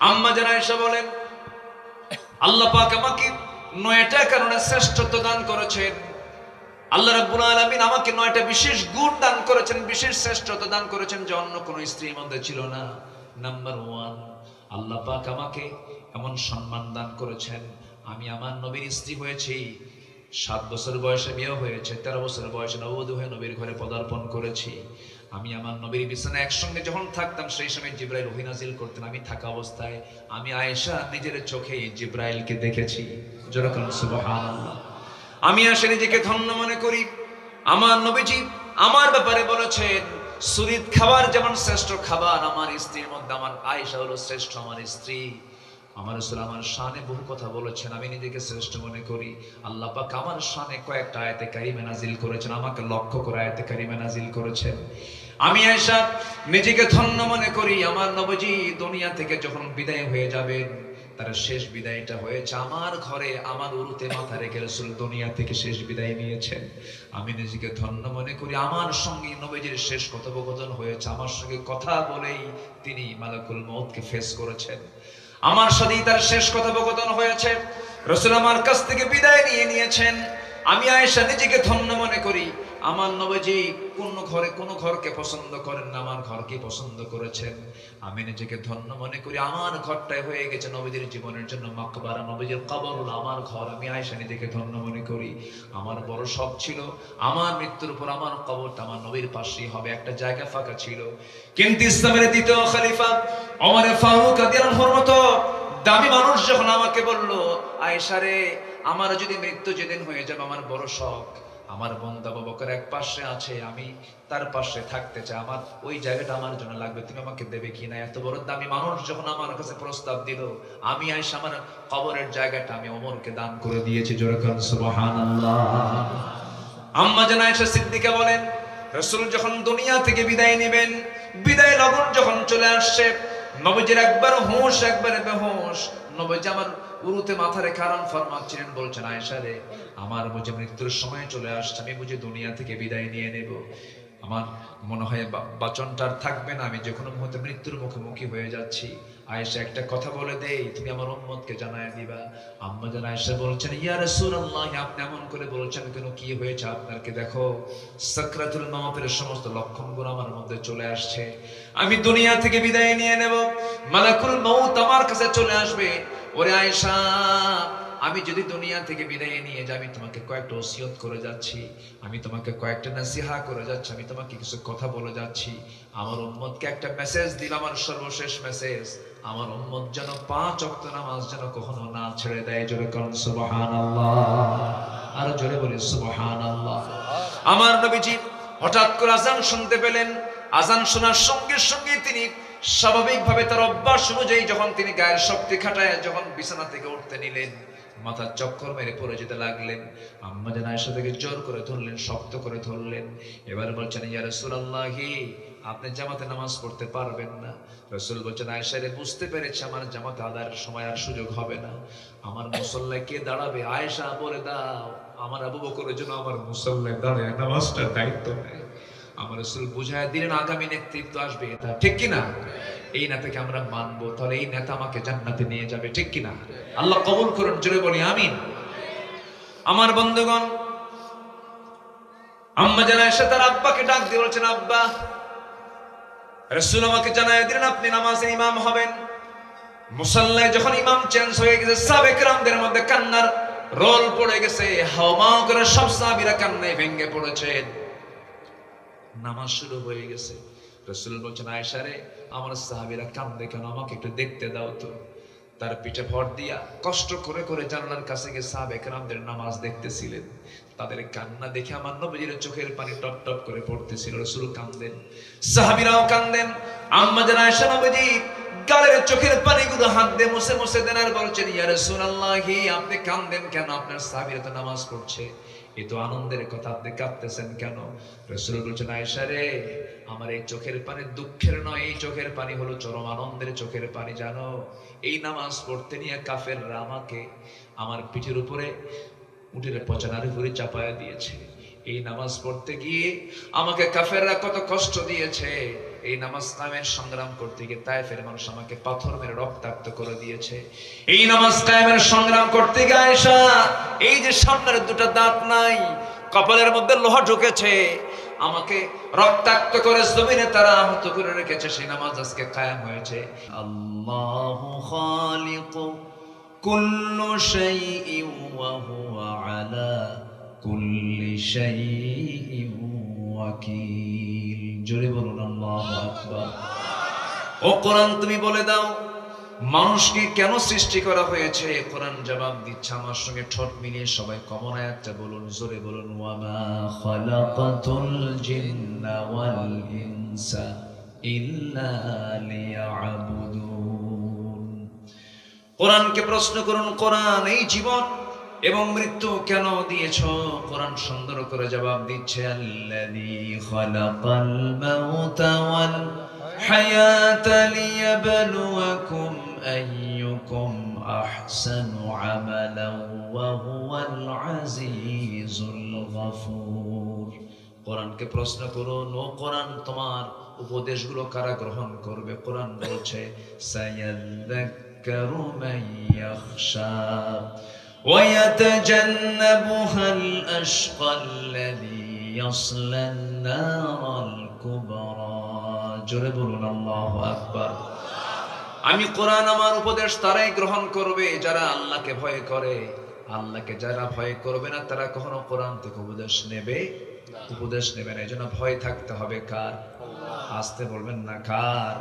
আম্মা জান আয়েশা বলেন, আল্লাহ পাক আমাকে 9টা কারণে শ্রেষ্ঠত্ব দান করেছেন। আল্লাহ রাব্বুল আলামিন আমাকে 9টা বিশেষ গুণ দান করেছেন, বিশেষ শ্রেষ্ঠত্ব দান করেছেন যে অন্য কোনো স্ত্রীর মধ্যে ছিল না। নাম্বার 1, আল্লাহ পাক আমাকে এমন সম্মান দান করেছেন, আমি আমার নবীর স্ত্রী হয়েছি। 7 বছর বয়সে বিয়ে হয়েছে, 13 বছর বয়সে নববধূ হয়ে নবীর ঘরে পদার্পণ করেছি। আমি আমার নবীর বিছানায় একসঙ্গে যখন থাকতাম সেই সময় জিবরাইল ওহী নাজিল করতেন। আমি থাকা অবস্থায় আমি আয়েশা নিজের চোখে জিবরাইলকে দেখেছি। যেরকম সুবহানাল্লাহ। আমি আসলে নিজেকে ধন্য মনে করি। আমার নবীজি আমার ব্যাপারে বলেছেন, সুরিত খাবার যেমন শ্রেষ্ঠ খাবার, আমার স্ত্রীর মধ্যে আমার আয়েশা হলো শ্রেষ্ঠ আমার স্ত্রী। আমার রাসূল আমার শানে বহু কথা বলেছেন, আমি নিজেকে শ্রেষ্ঠ মনে করি। আল্লাহ পাক আমার শানে কয়েকটা আয়াতে কারিমা নাজিল করেছেন, আমাকে লক্ষ্য করে আয়াতে কারিমা নাজিল করেছেন। আমি আয়েশা নিজেকে ধন্য মনে করি। আমার নবীজি দুনিয়া থেকে যখন বিদায় হয়ে যাবেন, তার শেষ বিদায়টা হয়েছে আমার ঘরে, আমার উরুতে মাথা রেখে রাসূল দুনিয়া থেকে শেষ বিদায় নিয়েছেন। আমি নিজেকে ধন্য মনে করি, আমার সঙ্গে নবীজির শেষ কথোপকথন হয়েছে, আমার সঙ্গে কথা বলেই তিনি মালাকুল মউতকে ফেস করেছেন। আমার সাথেই তার শেষ কথোপকথন হয়েছে, রাসূল আমার কাছ থেকে বিদায় নিয়ে নিয়েছেন। আমি আয়েশা নিজেকে ধন্য মনে করি। আমার নবীজি কোন ঘরকে পছন্দ করেন না, আমার ঘরকে পছন্দ করেছেন। আমি নিজেকে ধন্য মনে করি, আমার ঘরটাই হয়ে গেছে নবীজির জীবনের জন্য মাকবারা, নবীজির কবর হলো আমার ঘর। আমি আয়েশা নিজেকে ধন্য মনে করি। আমার বড় শখ ছিল আমার মৃত্যুর পর আমার কবরটা আমার নবীর পাশেই হবে, একটা জায়গা ফাঁকা ছিল। কিন্তু ইসলামের দ্বিতীয় খলিফা ওমর ফারুক রাদিয়াল্লাহু আনহু মতো দামি মানুষ যখন আমাকে বলল, আয়েশা রে, আমার যদি মৃত্যু যেদিন হয়ে যাবে, আমার বড় শখ আমার বন্ধু আবু বকর এক পাশে আছে, আমি তার পাশে থাকতে চাই, আমার ওই জায়গাটা আমার জন্য লাগবে, তুমি আমাকে দেবে কিনা? এত বড় দামি মানুষ যখন আমার কাছে প্রস্তাব দিল, আমি আয়েশা আমার কবরের জায়গাটা আমি ওমরকে দান করে দিয়েছি। জোরে বলেন সুবহানাল্লাহ। আম্মা জান আয়েশা সিদ্দিকা বলেন, রাসূল যখন দুনিয়া থেকে বিদায় নেবেন, বিদায় লগন যখন চলে আসছে, নবীজির একবার হুঁশ একবারে বেহুশ। নবীজি আমার উরুতে মাথা রেখে আরাম ফরমাচ্ছিলেন, বলছেন, আয়েশা রে, আমার বুঝে মৃত্যুর সময় চলে আসছে, আমি বুঝে দুনিয়া থেকে বিদায় নিয়ে নেব। আমার মনে হয় বাচনটা আর থাকবে না, আমি যে কোনো মুহূর্তে মৃত্যুর মুখোমুখি হয়ে যাচ্ছি। আয়েশা, একটা কথা বলে দেই, তুমি আমার উম্মতকে জানায় দিবা। আম্মা জান আয়েশা বলছেন, ইয়া রাসূলুল্লাহ, আপনি এমন করে বলছেন কেন? কি হয়েছে আপনাকে? দেখো, সাকরাতুল মউতের সমস্ত লক্ষণগুলো আমার মধ্যে চলে আসছে, আমি দুনিয়া থেকে বিদায় নিয়ে নেব, মালাকুল মউত আমার কাছে চলে আসবে। ওরে আয়েশা, আমি যদি দুনিয়া থেকে বিদায় নিয়ে যাই, আমি তোমাকে কয়েকটা ওসিয়ত করে যাচ্ছি, আমি তোমাকে কয়েকটা নসিহা করে যাচ্ছি, আমি তোমাকে কিছু কথা বলে যাচ্ছি। আমার উম্মতকে একটা মেসেজ দিলাম, আমার সর্বশেষ মেসেজ, আমার উম্মত যেন 5 ওয়াক্ত নামাজ যেন কখনো না ছেড়ে দেয়। জোরে বলেন সুবহানাল্লাহ। আর জোরে বলি সুবহানাল্লাহ। আমার নবীজি হঠাৎ করে আজান শুনতে পেলেন। আজান শোনার সঙ্গে সঙ্গে তিনি স্বাভাবিকভাবে তার অভ্যাস অনুযায়ী যখন তিনি গায়ের শক্তি খাটায় যখন বিছানা থেকে উঠতে নিলেন, মাথার চক্কর মেরে পড়ে যেতে লাগলেন। আম্মা জান আয়েশা থেকে জোর করে ধরলেন, শক্ত করে ধরলেন। এবার বলছেন, ইয়া রাসূলুল্লাহ, আপনি জামাতে নামাজ পড়তে পারবেন না। রাসূল বলছেন, আয়েশা রে, বুঝতে পেরেছি আমার জামাতে আদায়ের সময় আর সুযোগ হবে না, আমার মুসল্লায় কে দাঁড়াবে? আয়েশা বলে দাও, আমার আবু বকরের জন্য আমার মুসল্লায় দাঁড়ায় নামাজটার দায়িত্ব নেয়। আমার রাসূল বুঝায় দিলেন, আগামী নেতৃত্ব আসবে, এটা ঠিক কিনা? এই নেতাকে আমরা মানবো, তাহলে এই নেতা আমাকে জান্নাতে নিয়ে যাবে, ঠিক কিনা? আল্লাহ কবুল করুন, জোরে বলি আমিন। আমার বন্ধুগণ, আম্মা জান আয়েশা তার আব্বাকে ডাক দিয়ে বলছেন, আব্বা, রাসূল আমাকে জানায় দিলেন আপনি নামাজের ইমাম হবেন। মুসাল্লায় যখন ইমাম চেঞ্জ হয়ে গেছে, সাহাবায়ে কেরামদের মধ্যে কান্নার রোল পড়ে গেছে, হাওমা করে সব সাহাবীরা কান্নায় ভেঙে পড়েছেন। নামাজ শুরু হয়ে গেছে। রাসূল বলছেন, আয়েশা রে, আমার সাহাবীরা কান্দে কেন? আমাকে একটু দেখতে দাও তো। তার পিঠে ভর দিয়া কষ্ট করে করে জানালার কাছে গিয়ে সাহাবায়ে কেরামদের নামাজ দেখতেছিলেন। তাদের কান্না দেখে আমার নবীজির চোখের পানি টপ টপ করে পড়তেছিল। রাসূল কান্দেন, সাহাবীরাও কান্দেন। আম্মা জান আয়েশা নবীজি গালের চোখের পানিগুলো হাত দিয়ে মুছে মুছে দেন আর বলছেন, ইয়া রাসূলুল্লাহ, আপনি কান্দেন কেন? আপনার সাহাবীরা তো নামাজ পড়ছে, এ তো আনন্দের কথা, আপনি কাঁদতেছেন কেন? রাসূল বলছেন, আয়েশা রে, আমার এই চোখের পানি দুঃখের নয়, এই চোখের পানি হলো চরম আনন্দের চোখের পানি। জানো, এই নামাজ পড়তে নিয়ে কাফেররা আমাকে আমার পিঠের উপরে উঠে পচানার উপরে চাপায়া দিয়েছে। এই নামাজ পড়তে গিয়ে আমাকে কাফেররা কত কষ্ট দিয়েছে, এই নামাজ কায়েমের সংগ্রাম করতে গিয়ে তায়েফের মানুষ আমাকে পাথর মেরে রক্তাক্ত করে দিয়েছে। এই নামাজ কায়েমের সংগ্রাম করতে গিয়ে আয়েশা এই যে সামনের দুটো দাঁত নাই, কপালের মধ্যে লোহা ঢুকেছে, আমাকে রক্তাক্ত করে জমিনে তারা আহত করে রেখেছে। সেই নামাজ আজকে কায়েম হয়েছে। আল্লাহু খালিকু কুল্লু শাইইন ওয়া হুয়া আলা কুল্লি শাইইন ওয়াকিল। জোরে বলুন আল্লাহু আকবার। ও কোরআন তুমি বলে দাও মানুষকে কেন সৃষ্টি করা হয়েছে? কোরআন জবাব দিচ্ছে, আমার সঙ্গে ঠোঁট মিলিয়ে সবাই কমন আয়াতটা বলুন, জোরে বলুন, ওয়ামা খালাকাতুল জিন্না ওয়াল ইনসা ইল্লা লিয়াবুদুন। কোরআনকে প্রশ্ন করুন, কোরআন এই জীবন এবং মৃত্যু কেন দিয়েছো? কোরআন সুন্দর করে জবাব দিচ্ছে, আল্লাযী খালাকাল মাউতা ওয়াল হায়াতা লিয়াবলুয়াকুম আইয়ুকুম আহসানু আমালান ওয়া হুয়াল আজিজুল গফুর। কোরআনকে প্রশ্ন করুন, ও কোরআন তোমার উপদেশগুলো কারা গ্রহণ করবে? কোরআন বলছে, সায়াযাক্কারু মান ইয়াখশা ويتجنبها الأشقى الذي يصلى النار الكبرى। জোরে বলুন আল্লাহু আকবার। আমি কোরআন আমার উপদেশ তারাই গ্রহণ করবে যারা আল্লাহকে ভয় করে। আল্লাহকে যারা ভয় করবে না তারা কখনো কোরআন থেকে উপদেশ নেবে না। এজন্য ভয় থাকতে হবে কার? আসতে বলবেন না, কার?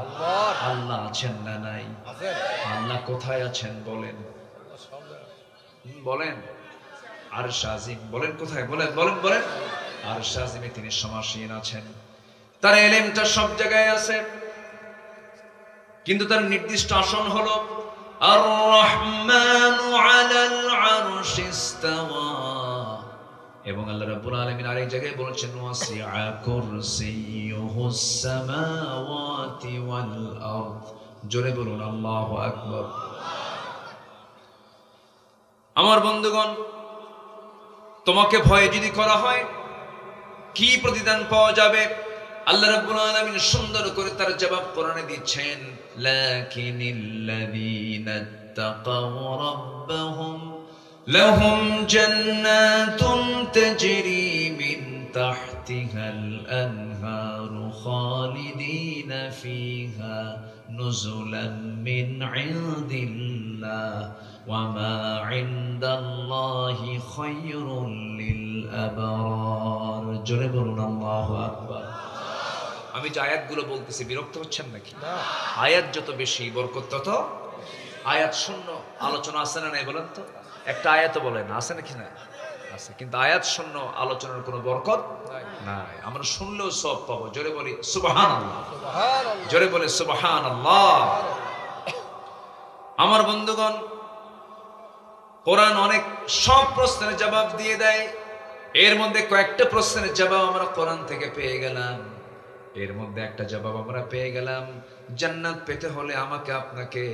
আল্লাহ আছেন না নাই? আল্লাহ কোথায় আছেন বলেন? বলেন আরশ আজিম। বলেন কোথায়? বলেন বলেন বলেন। আরশ আজিমে তিনি সমাসীন আছেন, তার ইলমটা সব জায়গায় আছে, কিন্তু তার নির্দিষ্ট আসন হলো আর রহমানু আলাল আরশি ইস্তাওয়া। এবং আল্লাহ রাব্বুল আলামিন আরেক জায়গায় বলেছেন, ওয়াসিআ কুরসিয়ুহুস সামাওয়াতি ওয়াল আরদ। জোরে বলুন আল্লাহু আকবার। আমার বন্ধুগণ, তোমাকে ভয় যদি করা হয় কি প্রতিদান পাওয়া যাবে? আল্লাহ রাব্বুল আলামিন সুন্দর করে তার জবাব কোরআনে দিচ্ছেন, লাকিনিল্লাযীনা তাকাউ রাব্বাহুম লাহুম জান্নাতুন তাজরি মিন তাহতিহাল আনহারু খালিদিনা ফিহা নুজুলাম মিন ইনদিল্লাহ ওয়ামা ইনদাল্লাহি খায়রুল লিল আবরার। জোরে বলুন আল্লাহু আকবার। আমি যে আয়াতগুলো বলতেছি বিরক্ত হচ্ছেন নাকি? আয়াত যত বেশি বরকত তত। আয়াত শূন্য আলোচনা আছে না নাই বলেন তো? একটা আয়াতও বলেন আছে নাকি? না আছে, কিন্তু আয়াত শূন্য আলোচনার কোনো বরকত নাই। আমরা শুনলেও সব পাবো। জোরে বলি সুবহানাল্লাহ, জোরে বলে সুবহানাল্লাহ। আমার বন্ধুগণ, কোরআন অনেক সব প্রশ্নের জবাব দিয়ে দেয়। এর মধ্যে কয়েকটা প্রশ্নের জবাব আমরা কোরআন থেকে পেয়ে গেলাম। এর মধ্যে একটা জবাব আমরা পেয়ে গেলাম, জান্নাত পেতে হলে আমাকে আপনাকে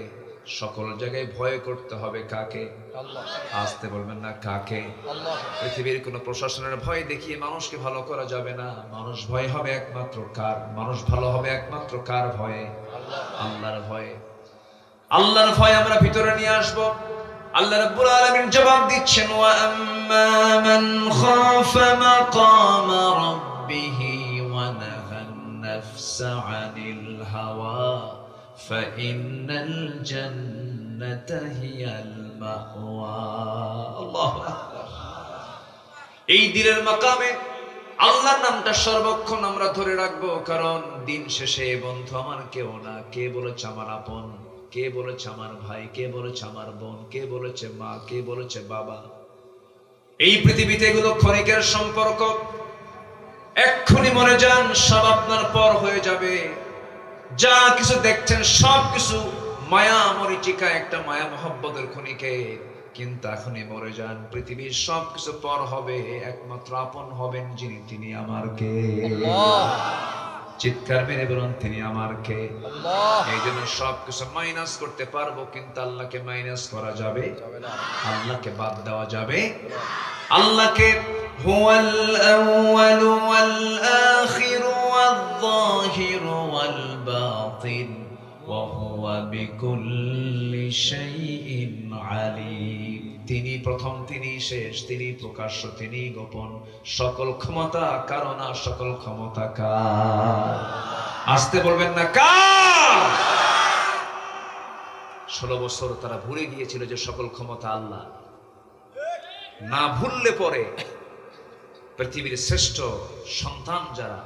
সকল জায়গায় ভয় করতে হবে। কাকে? আল্লাহ। আসতে বলবেন না, কাকে? আল্লাহ। পৃথিবীর কোন প্রশাসনের ভয় দেখিয়ে মানুষকে ভালো করা যাবে না। মানুষ ভয় হবে একমাত্র কার? মানুষ ভালো হবে একমাত্র কার ভয়ে? আল্লাহর ভয়ে। আল্লাহর ভয় আমরা ভিতরে নিয়ে আসবো। আল্লাহ রাব্বুল আলামিন জবাব দিচ্ছেন, ওয়া আম্মা মান খাফা মাকামা রাব্বিহি ওয়া নাহান নাফসা আনিল হাওয়া ফাইন্নাল জান্নাতা হিয়াল মাওয়া। আল্লাহু আকবার। এই দিনের মাকামে আল্লাহর নামটা সর্বক্ষণ আমরা ধরে রাখবো, কারণ দিন শেষে বন্ধু আমার কেউ না। কে বলেছে আমার আপন? কে বলেছে আমার ভাই? কে বলেছে আমার বোন? কে বলেছে মা? কে বলেছে বাবা? এই পৃথিবীতে এগুলো ক্ষণিকের সম্পর্ক। এক্ষুনি মরে যান, সব আপনার পর হয়ে যাবে। যা কিছু দেখছেন সব কিছু মায়া মরিচিকা, একটা মায়া মহব্বতের ক্ষণিকে। কিন্তু এখনই মরে যান, পৃথিবীর সব কিছু পর হবে, একমাত্র আপন হবেন যিনি, তিনি আমার কে? চিৎকার মেরে বলুন, তিনি আমার কে? এই জন্য সবকিছু মাইনাস করতে পারবো, কিন্তু আল্লাহকে মাইনাস করা যাবে না। আল্লাহকে বাদ দেওয়া যাবে। আল্লাহকে হুয়াল আউয়ালু ওয়াল আখিরু ওয়াল যাহিরু ওয়াল ওয়া হুয়া বিকুল্লি শাইইন আলীম। তিনি প্রথম, তিনি শেষ, তিনি প্রকাশ্য, তিনি গোপন। সকল ক্ষমতা কারো না, সকল ক্ষমতা কার? আসতে বলবেন না কার? 16 বছর তারা ভুলে গিয়েছিল যে সকল ক্ষমতা আল্লাহ। না ভুললে পরে পৃথিবীর শ্রেষ্ঠ সন্তান যারা,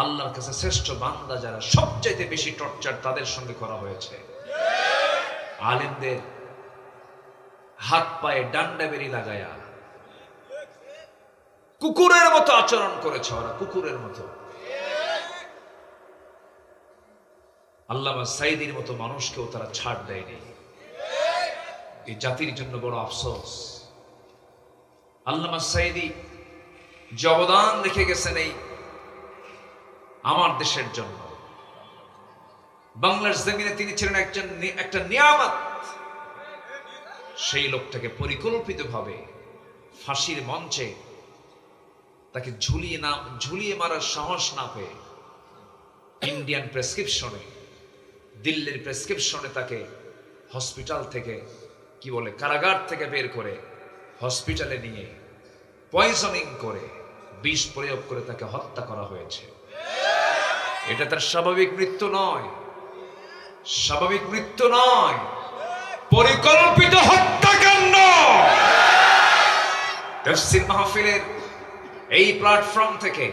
আল্লাহর কাছে শ্রেষ্ঠ বান্দা যারা, সবচাইতে বেশি টর্চার তাদের সঙ্গে করা হয়েছে। আলেমদের হাত পায়ে ডান্ডা বেরি লাগায়া কুকুরের মতো আচরণ করেছে ওরা, কুকুরের মতো। আল্লামা সাইদির মতো মানুষকেও তারা ছাড় দেয়নি। এই জাতির জন্য বড় আফসোস। আল্লামা সাইদি যে অবদান রেখে গেছেন এই আমার দেশের জন্য, বাংলার জমিনে তিনি ছিলেন একটা নিয়ামত। সেই লোকটাকে পরিকল্পিতভাবে ফাঁসির মঞ্চে তাকে ঝুলিয়ে মারার সাহস না পেয়ে ইন্ডিয়ান প্রেসক্রিপশনে, দিল্লির প্রেসক্রিপশনে তাকে হসপিটাল থেকে, কি বলে, কারাগার থেকে বের করে হসপিটালে নিয়ে পয়জনিং করে, বিষ প্রয়োগ করে তাকে হত্যা করা হয়েছে। এটা তার স্বাভাবিক মৃত্যু নয়, স্বাভাবিক মৃত্যু নয়, পরিকল্পিত হত্যাকাণ্ড। তাফসীর মাহফিলের এই প্ল্যাটফর্ম থেকে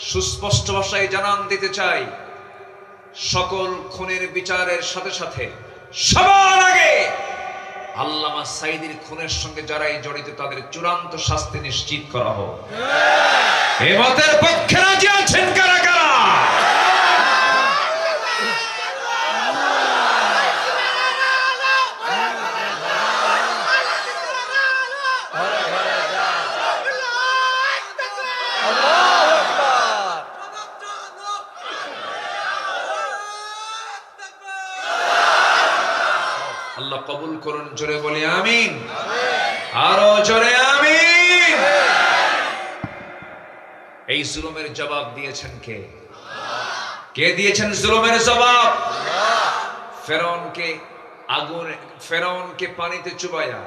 সুস্পষ্ট ভাষায় জানান দিতে চাই, সকল খুনের বিচারের সাথে সাথে সবার আগে আল্লামা সাইদির খুনের সঙ্গে যারাই জড়িত তাদের চূড়ান্ত শাস্তি নিশ্চিত করা হোক। এ মতের পক্ষে রাজি আছেন কারা কারা? আল্লাহ কবুল করুন, জোরে বলি আমিন, আরো জোরে আমিন। এই জুলুমের জবাব দিয়েছেন কে? কে দিয়েছেন জুলুমের জবাব? ফেরাউনকে পানিতে চুবাইয়া,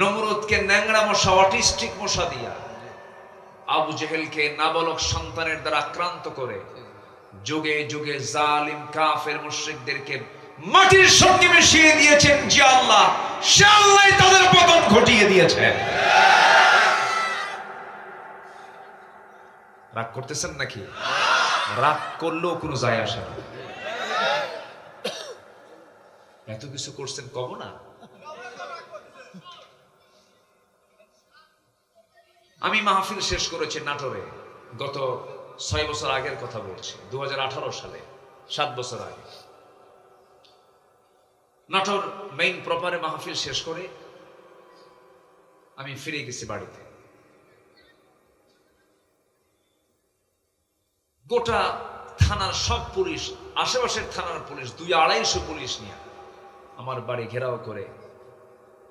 নমরুদকে ন্যাংরা মশা, অটিস্টিক মশা দিয়া, আবু জেহেলকে নাবালক সন্তানের দ্বারা আক্রান্ত করে যুগে যুগে জালিম কাফের মুশরিকদেরকে মাটির সঙ্গে মিশিয়ে দিয়েছেন যে আল্লাহ, সে আল্লাহ তাদের পতন ঘটিয়ে দিয়েছেন। রাগ করতেছেন নাকি? রাগ করলেও কোনো যায় আসে না। এত কিছু করছেন, কব না? আমি মাহফিল শেষ করেছি নাটোরে, গত 6 বছর আগের কথা বলছি, 2018 সালে, 7 বছর আগে। নাটোর মেইন প্রপারে মাহফিল শেষ করে আমি ফিরে গেছি বাড়িতে। গোটা থানার সব পুলিশ, আশেপাশের থানার পুলিশ, 200-250 পুলিশ নিয়ে আমার বাড়ি ঘেরাও করে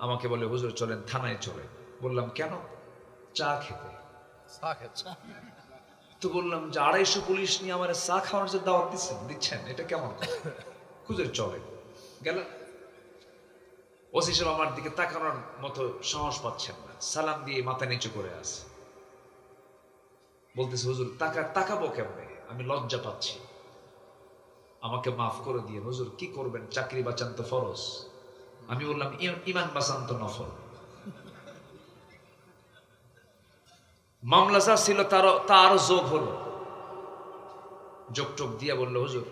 আমাকে বলে, হুজুর চলেন থানায় চলে। বললাম কেন? চা খেতে। তো বললাম যে 250 পুলিশ নিয়ে আমার চা খাওয়ার যে দাওয়াত দিচ্ছেন, এটা কেমন? হুজুর চলে। গেল। ওসি সাহেব আমার দিকে তাকানোর মতো সাহস পাচ্ছেন না, সালাম দিয়ে মাথা নিচু করে আছে। বলতেছে, হুজুর তাকাবো কেমনে, আমি লজ্জা পাচ্ছি, আমাকে মাফ করে দিয়ে। হুজুর কি করবেন, চাকরি বাঁচান তো ফরজ। আমি বললাম ইমান বাঁচান তো নফল। মামলা যা ছিল তার যোগ হলো, যোগ টোক দিয়া বললো, হুজুর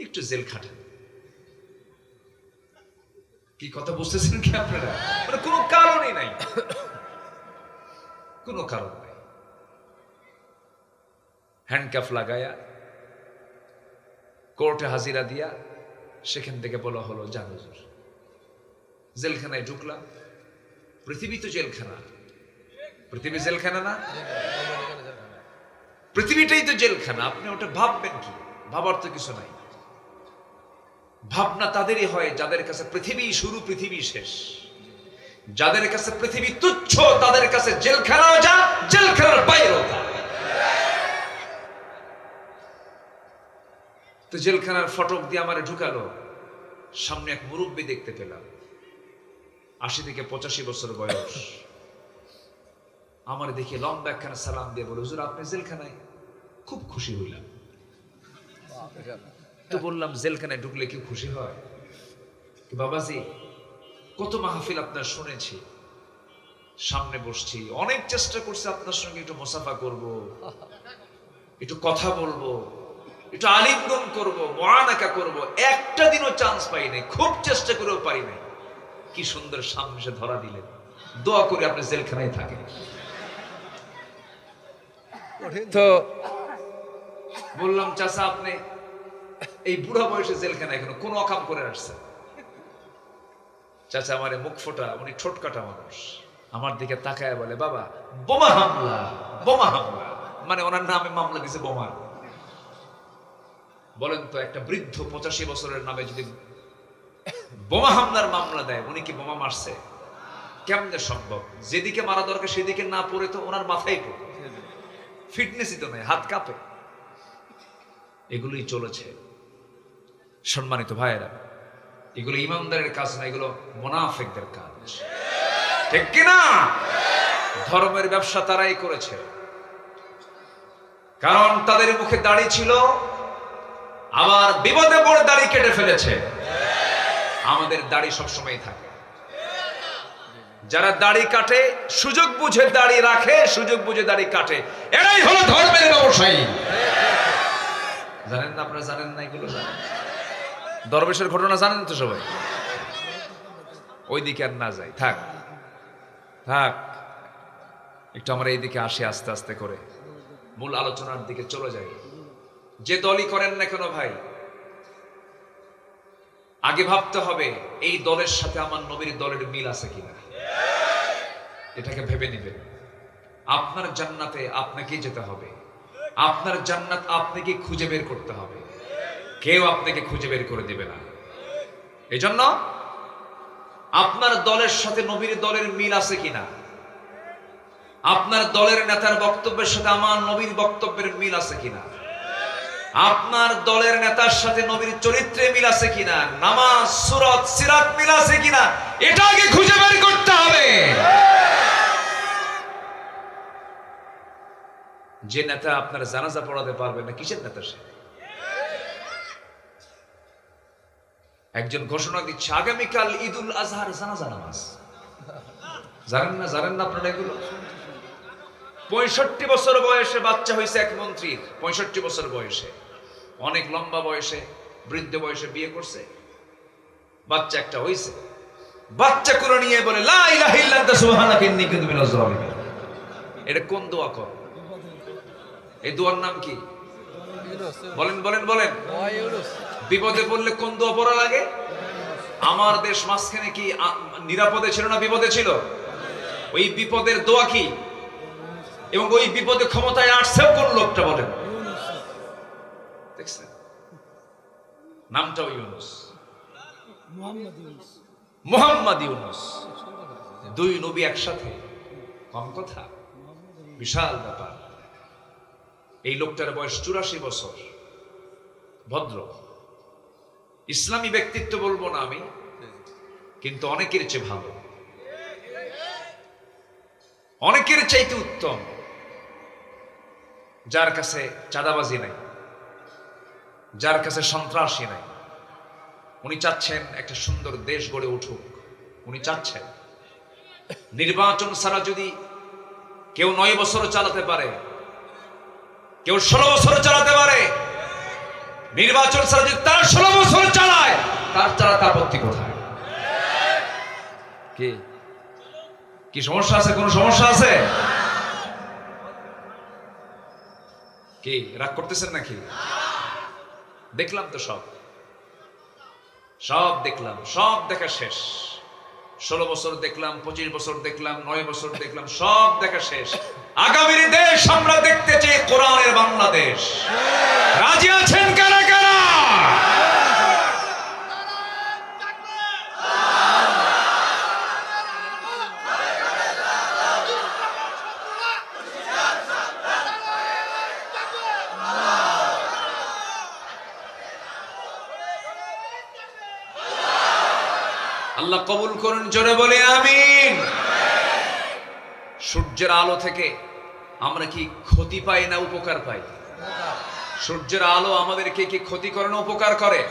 একটু জেল খাটেন। কি কথা বুঝতেছেন কি আপনারা? মানে কোনো কারণই নাই, কোনো কারণ নাই। হ্যান্ডকাফ লাগায়া কোর্টে হাজিরা দিয়া সেখান থেকে বলা হলো, যান হুজুর। জেলখানায় ঢুকলাম। পৃথিবী তো জেলখানা, পৃথিবী জেলখানা না? পৃথিবীটাই তো জেলখানা। আপনি ওটা ভাববেন কি? ভাবার তো কিছু নাই। ভাবনা তাদেরই হয় যাদের কাছে পৃথিবী শুরু, পৃথিবী শেষ। যাদের কাছে পৃথিবী তুচ্ছ, তাদের কাছে জেলখানাও যা, জেলখানার বাইরেও তা। তো জেলখানার ফটক দিয়ে আমারে ঢুকালো, সামনে এক মুরব্বী দেখতে পেলাম, ৮০ থেকে ৮৫ বছর বয়স। আমার দেখে লম্বা একখানা সালাম দিয়ে বলে, হুজুর আপনি জেলখানায়? খুব খুশি হইলাম। তো বললাম, জেলখানায় ঢুকলে কি খুশি হয়? বাবাজি কত মাহফিল আপনার শুনেছি, সামনে বসছি, অনেক চেষ্টা করছি আপনার সঙ্গে একটু মুসাফা করব, একটু কথা বলবো, একটু আলিঙ্গন করব, মুআনাকা করব, একটা দিনও চান্স পাই নাই, খুব চেষ্টা করেও পারি নাই। কি সুন্দর সামনে এসে ধরা দিলেন, দোয়া করে আপনি জেলখানায় থাকেন। তো বললাম, চাচা আপনি এই বুড়া বয়সে জেলখানায় এখনো কোন অকাম করে আসছেন? চাচা আমারে মুখ ফোটা, উনি ঠোঁট কাটা মানুষ, আমার দিকে তাকায় বলে, বাবা বোমা হামলা, বোমা হামলা, মানে ওনার নামে মামলা দিছে বোমা। বলেন তো একটা বৃদ্ধ ৮৫ বছরের নামে যদি বোমা হামলার মামলা দেয়, উনি কি বোমা মারছে? কেমনে সম্ভব? যেদিকে মারা দরকার সেদিকে না পড়ে তো ওনার মাথায় পড়ে, ফিটনেসই তো নেই, হাত কাঁপে। এগুলোই চলেছে। সম্মানিত ভাইয়েরা, এগুলো ইমানদারের কাজ না, এগুলো মুনাফিকদের কাজ, ঠিক কিনা? ধর্মের ব্যবসা তারাই করেছে, কারণ তাদের মুখে দাড়ি ছিল, আবার বিপদে পড়ে দাড়ি কেটে ফেলেছে। আমাদের দাড়ি সবসময় থাকে। যারা দাড়ি কাটে, সুযোগ বুঝে দাড়ি রাখে, সুযোগ বুঝে দাড়ি কাটে, এরাই হলো ধর্মের ব্যবসায়ী। জানেন না? আপনারা জানেন না এগুলো? জানেন? দরবেশের ঘটনা জানেন তো সবাই? ওইদিকে আর না যাই, থাক থাক, একটু আমরা এইদিকে আসি আস্তে আস্তে করে, মূল আলোচনার দিকে চলে যাই। যে দলই করেন না কেন ভাই, আগে ভাবতে হবে এই দলের সাথে আমার নবীর দলের মিল আছে কিনা, এটাকে ভেবে নেবেন। আপনার জান্নাতে আপনাকেই যেতে হবে, আপনার জান্নাত আপনাকে খুঁজে বের করতে হবে, কেউ আপনাকে খুঁজে বের করে দিবে না। এজন্য আপনার দলের সাথে নবীর দলের মিল আছে কিনা, আপনার দলের নেতার বক্তব্যের সাথে আমার নবীর বক্তব্যের মিল আছে কিনা, আপনার দলের নেতার সাথে নবীর চরিত্রে মিল আছে কিনা, নামাজ সুরত সিরাত মিল আছে কিনা, এটা আগে খুঁজে বের করতে হবে। যে নেতা আপনার জানাজা পড়াতে পারবে না, কিসের নেতা সে? একজন ঘোষণা দিচ্ছে, আগামীকাল ঈদুল আজহার জানাজা নামাজ। জানেন না? জানেন না আপনারা এগুলো? 65 বছর বয়সে বাচ্চা হয়েছে এক মন্ত্রীর, 65 বছর বয়সে, অনেক লম্বা বয়সে, বৃদ্ধ বয়সে বিয়ে করছে, বাচ্চা একটা হয়েছে। বাচ্চা করে নিয়ে বলে, লা ইলাহা ইল্লা আনতা সুবহানাকা ইন্নী কুনতু মিনাজ জালিমিন। এটা কোন দোয়া কর? এই দোয়ার নাম কি? বলেন বলেন বলেন। বিপদে পড়লে কোন দোয়া পড়া লাগে? আমার দেশ মাঝখানে কি নিরাপদে ছিল না বিপদে ছিল? ওই বিপদের দোয়া কি? এবং ওই বিপদে ক্ষমতায় আসছেও কোন লোকটা বলেন? দেখছেন? নামটাও ইউনুস, মুহাম্মদ ইউনুস। দুই নবী একসাথে, কম কথা, বিশাল ব্যাপার। এই লোকটার বয়স 84 বছর, ভদ্র ইসলামী ব্যক্তিত্ব বলবো না আমি, কিন্তু অনেকের চেয়ে ভালো, অনেকের চাইতে উত্তম, যার কাছে চাঁদাবাজি নাই, যার কাছে সন্ত্রাসী নাই। উনি চাচ্ছেন একটা সুন্দর দেশ গড়ে উঠুক। উনি চাচ্ছেন নির্বাচন ছাড়া যদি কেউ 9 বছর চালাতে পারে, কেউ 16 বছর চালাতে পারে, নির্বাচন ছাড়া যদি তার 16 বছর চালায়, তার চালাতে আপত্তি কোথায়? কি কি সমস্যা আছে? কোন সমস্যা আছে কি? রাগ করতেছেন নাকি? দেখলাম তো সব দেখলাম, সব দেখা শেষ। 16 বছর দেখলাম, 25 বছর দেখলাম, 9 বছর দেখলাম, সব দেখা শেষ। আগামীর দেশ আমরা দেখতে চাই কোরআনের বাংলাদেশ। রাজি আছেন কারা কারা? আল্লাহ কবুল করুন, জোরে বলে আমিন। সূর্যের আলো থেকে আমরা কি ক্ষতি পাই না উপকার পাই? সূর্যের আলো আমাদেরকে কি ক্ষতি করে না উপকার করে?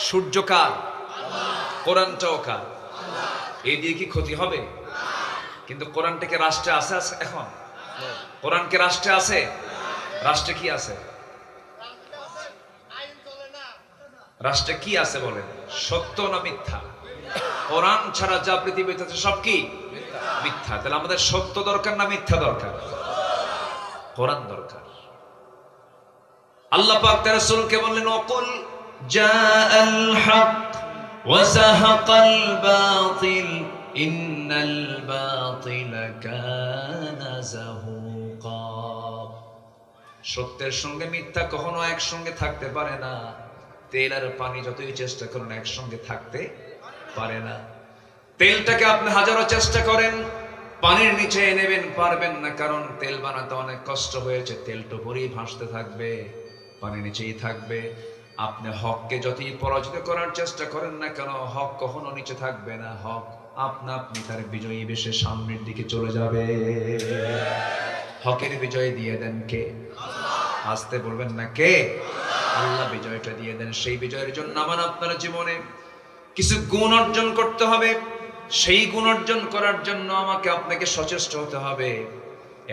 সূর্য কার? কোরআনটাও কার? এই দিয়ে কি ক্ষতি হবে? কিন্তু কোরআনটাকে রাষ্ট্রে আছে এখন? কোরআনকে রাষ্ট্রে আছে? রাষ্ট্রে কি আছে? রাষ্ট্রে কি আছে বলেন? সত্য না মিথ্যা? কোরআন ছাড়া যা পৃথিবীতে আছে সব কি মিথ্যা। তাহলে আমাদের সত্য দরকার না মিথ্যা দরকার? কোরআন দরকার। আল্লাহ পাক তার রাসূলকে বললেন, ওয়াকুল জাআল হক ওয়া যাহাকাল বাতিল ইন্নাল বাতিলা কানা যাহুকা। সত্যের সঙ্গে মিথ্যা কখনো একসঙ্গে থাকতে পারে না। তেল আর পানি যতই চেষ্টা করুন একসঙ্গে থাকতে পারে না। তেলটাকে আপনি হাজারো চেষ্টা করেন পানির নিচে নেবেন, পারবেন না, কারণ তেল বানাতে অনেক কষ্ট হয়েছে। তেলটা উপরেই ভাসতে থাকবে, পানির নিচেই থাকবে। আপনি হককে যতই পরাজিত করার চেষ্টা করেন না কেন, হক কখনো নিচে থাকবে না। হক আপনি তার বিজয়ী বেশে সামনের দিকে চলে যাবে। হকের বিজয় দিয়ে দেন কে? আসতে বলবেন না কে? আল্লাহ বিজয়টা দিয়ে দেন। সেই বিজয়ের জন্য আমার আপনার জীবনে কিছু গুণ অর্জন করতে হবে। সেই গুণ অর্জন করার জন্য আমাকে আপনাকে সচেষ্ট হতে হবে।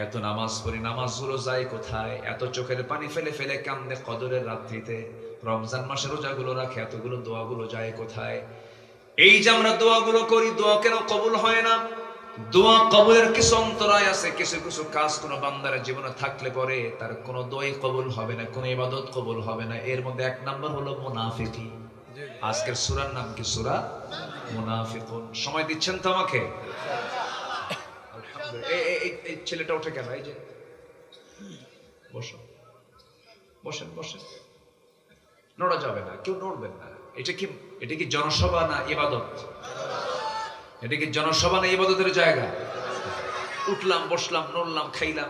এত নামাজ পড়ি, নামাজগুলো যায় কোথায়? এত চোখের পানি ফেলে ফেলে কান্দে কদরের রাত্রিতে, রমজান মাসের রোজাগুলো রাখে, এতগুলো দোয়াগুলো যায় কোথায়? এই যে আমরা দোয়াগুলো করি, দোয়া কেন কবুল হয় না? দোয়া কবুলের কিছু অন্তরায় আছে। কিছু কিছু কাজ কোন বান্দার জীবনে থাকলে পরে তার কোনো দোয়াই কবুল হবে না, কোনো ইবাদত কবুল হবে না। এর মধ্যে এক নাম্বার হলো মুনাফিকি। আজকের সূরার নাম কি? সূরা মুনাফিকুন। সময় দিচ্ছেন তো আমাকে? আলহামদুলিল্লাহ। এই ছেলেটা উঠে কেন? এই যে বসো, বসেন বসেন। নড়া যাবে না, কেউ নড়বেন না। এটা কি জনসভা না ইবাদত? এটা কি জনসভা না ইবাদতের জায়গা? উঠলাম, বসলাম, নড়লাম, খাইলাম,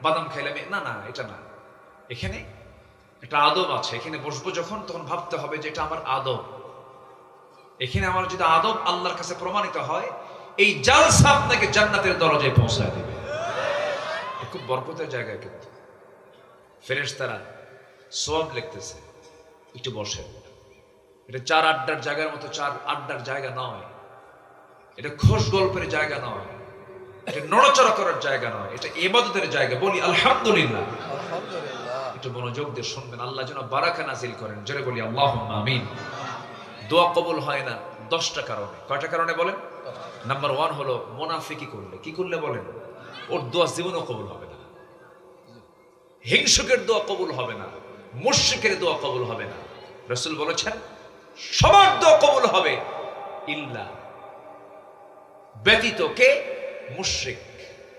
বাদাম খাইলাম, না না, এটা না। এখানে একটা আদব আছে। এখানে বসবো যখন, তখন ভাবতে হবে যে এটা আমার আদব। এখানে আমার যদি আদব আল্লাহর কাছে প্রমাণিত হয়, এই জালসা আপনাকে জান্নাতের দরজায় পৌঁছায় দেবে। খুব বরকতের জায়গা। কিন্তু ফেরেশতারা সওয়াব লিখতেছে। একটু বসেন। এটা চার আড্ডার জায়গার মতো চার আড্ডার জায়গা নয়। এটা খোশ গল্পের জায়গা নয়। এটা নড়াচড়া করার জায়গা নয়। এটা ইবাদতের জায়গা। বলি আলহামদুলিল্লাহ। একটু মনোযোগ দিয়ে শুনবেন। আল্লাহ যেন বারাকা নাজিল করেন। জোরে বলি আল্লাহুম্মা আমিন। দোয়া কবুল হয় না 10টা কারণে। কয়টা কারণে বলেন? নাম্বার 1 হলো মুনাফিকি করলে। কি করলে বলেন? ওর দোয়া জীবনেও কবুল হবে না। হিংসুকের দোয়া কবুল হবে না, মুশরিকের দোয়া কবুল হবে না। রাসূল বলেছেন সবার দোয়া কবুল হবে ইল্লা, ব্যতীত কে? মুশরিক।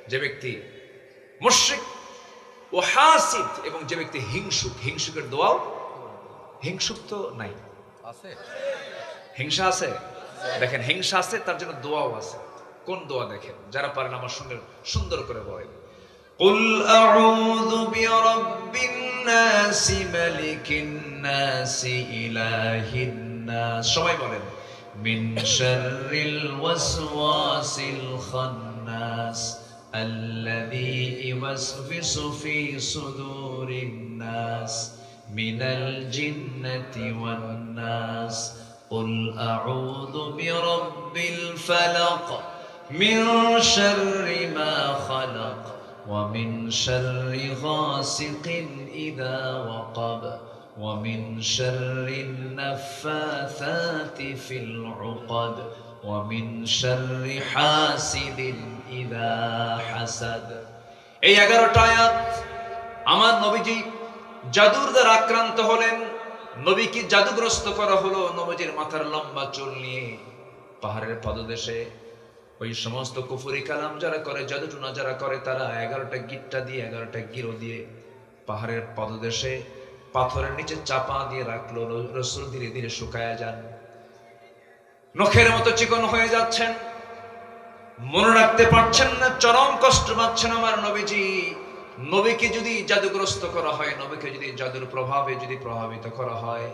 যে ব্যক্তি মুশরিক ও হাসিদ, এবং যে ব্যক্তি হিংসুক। হিংসুকের দোয়াও, হিংসুক তো নাই, আছে হিংসা আছে। দেখেন হিংসা আছে, তার জন্য দোয়াও আছে। কোন দোয়া দেখেন? যারা পারেন আমার সঙ্গে সুন্দর করে বলেন। কুল আউযু বিরাব্বিন নাস মালিকিন নাস ইলাহিন নাস। সবাই বলেন মিন শাররিল ওয়াসওয়াসিল খান্নাস আল্লাযী ইওয়াসওয়িসু ফি সুদুরিন নাস মিনাল জিন্নাতি ওয়ান নাস। কুল আউযু বিরাব্বিল ফালাক মিন শাররি মা খালাক ওয়া মিন শাররি গাসিকিন ইযা ওয়াকাব ওয়া মিন শাররিন নাফাসাতি ফিল উকাদ ওয়া মিন শাররি হাসিদিন ইযা হাসাদ। এই 11টা আয়াত আমার নবীজি জাদুর দ্বারা আক্রান্ত হলেন। নবীকে জাদুগ্রস্ত করা হলো। নবীজির মাথার লম্বা চুল নিয়ে পাহাড়ের পদদেশে ওই সমস্ত কুফরি কালাম যারা করে, জাদুটুনা যারা করে, তারা 11টা গিট্টা দিয়ে, 11টা গিরো দিয়ে পাহাড়ের পদদেশে পাথরের নিচে চাপা দিয়ে রাখলো। রাসূল ধীরে ধীরে শুকায়া যান, নখের মতো চিকন হয়ে যাচ্ছেন, মনে রাখতে পারছেন না, চরম কষ্ট পাচ্ছেন আমার নবীজি। নবীকে যদি জাদুগ্রস্ত করা হয়, নবীকে যদি জাদুর প্রভাবে যদি প্রভাবিত করা হয়,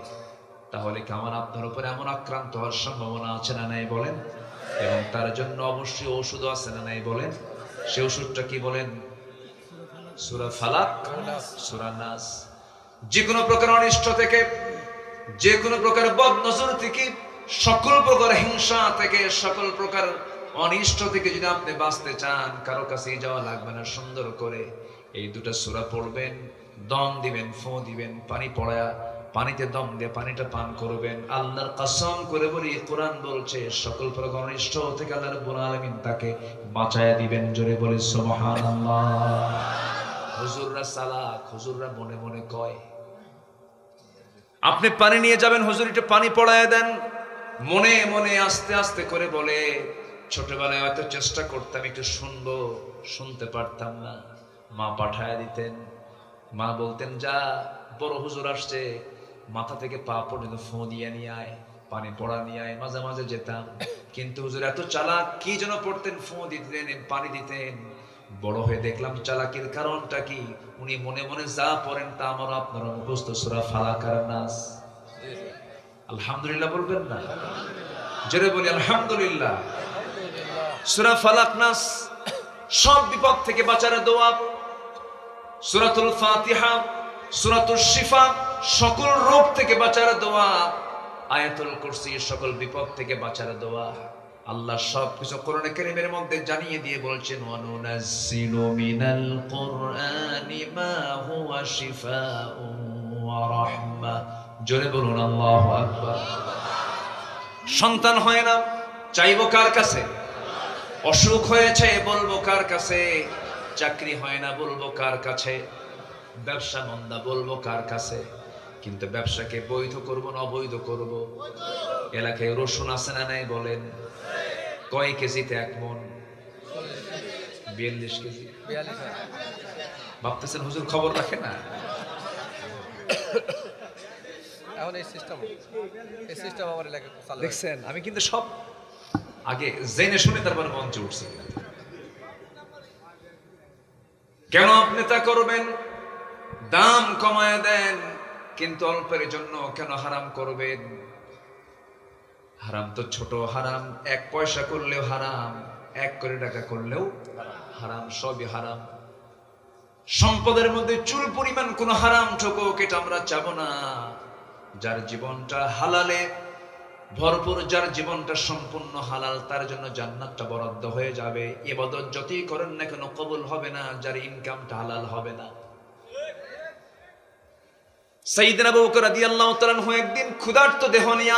তাহলে কি আমার আপনার উপরে এমন আক্রান্ত হওয়ার সম্ভাবনা আছে না নাই বলেন? এবং তার জন্য অবশ্যই ওষুধ আছে না নাই বলেন? সে ওষুধটা কি বলেন? সূরা ফালাক, সূরা নাস। যে কোনো প্রকার অনিষ্ট থেকে, যে কোনো প্রকার বদনজর থেকে, সকল প্রকার হিংসা থেকে, সকল প্রকার অনিষ্ট থেকে যদি আপনি বাঁচতে চান, কারো কাছে যাওয়া লাগবে না, সুন্দর করে এই দুটো সূরা পড়বেন, দম দিবেন, ফু দিবেন, পানি পড়ায়া পানিতে দম দিয়ে পানিটা পান করবেন। আল্লাহর কসম করে বলি, কোরআন বলছে সকল প্রকার অনিষ্ট থেকে আল্লাহ রাব্বুল আলামিন তাকে বাঁচায়া দিবেন। জোরে বলে সুবহানাল্লাহ। হুজুররা সালাক, হুজুররা মনে মনে কয়, আপনি পানি নিয়ে যাবেন, হুজুর একটু পানি পড়ায় দেন, মনে মনে আস্তে আস্তে করে বলে, ছোটবেলায় হয়তো চেষ্টা করতাম একটু শুনবো, শুনতে পারতাম না, মা পাঠায় দিতেন, মা বলতেন যা বড় হুজুর আসছে, মাথা থেকে পা পর্যন্ত ফু দিয়ে নিয়ে আয়, পানি পড়া নিয়ে আয়। মাঝে মাঝে যেতাম, কিন্তু হুজুর এত চালাক, কি যেন পড়তেন, ফু দিতেন, পানি দিতেন। বড় হয়ে দেখলাম চালাকির কারণটা কি, উনি মনে মনে যা পড়েন তা আমার আপনার মুখস্থ সূরা ফালাক আর নাস। আলহামদুলিল্লাহ বলবেন না? জোরে বলি আলহামদুলিল্লাহ। সূরা ফালাক নাস সব বিপদ থেকে বাঁচার দোয়া। সূরাতুল ফাতিহা, সূরাতুল শিফা সকল রোগ থেকে বাঁচার দোয়া। আয়াতুল কুরসি সকল বিপদ থেকে বাঁচার দোয়া। আল্লাহ সবকিছু কোরআনে কারীমের মধ্যে জানিয়ে দিয়ে বলছেন, ওয়ানুনাজ্জিলু মিনাল কুরআনি মা হুয়া শিফাউন ওয়া রাহমা। জোরে বলুন আল্লাহু আকবার। সন্তান হয় না, চাইবো কার কাছে? অসুখ হয়েছে, বলবো কার কাছে? চাকরি হয় না, বলবো কার কাছে? ব্যবসা মন্দা, বলবো কার কাছে? কিন্তু ব্যবসাকে বৈধ করব না অবৈধ করব? এলাকায় রসুন আছে না নাই বলেন? কয় কেজিতে এক মন? 42 কেজি। ভাবতেছেন হুজুর খবর রাখে না? এখন এই সিস্টেম আমার এলাকায় চালু। দেখছেন, আমি কিন্তু সব আগে জেনে শুনে তারপর মঞ্চে উঠছি। কেন আপনি তা করবেন? দাম কমায় দেন, কিন্তু অল্পের জন্য কেন হারাম করবেন? হারাম তো ছোট হারাম, 1 পয়সা করলেও হারাম, 1 কোটি টাকা করলেও হারাম, সবই হারাম। সম্পদের মধ্যে চুল পরিমাণ কোন হারাম ঠকুক, এটা আমরা চাবো না। যার জীবনটা হালালে ভরপুর, যার জীবনটা সম্পূর্ণ হালাল, তার জন্য জান্নাতটা বরাদ্দ হয়ে যাবে। ইবাদত যতই করেন না কেন কবুল হবে না যার ইনকামটা হালাল হবে না। সাইয়েদনা আবু বকর রাদিয়াল্লাহু তাআলা আনহু একদিন ক্ষুধার্ত দেহ নিয়া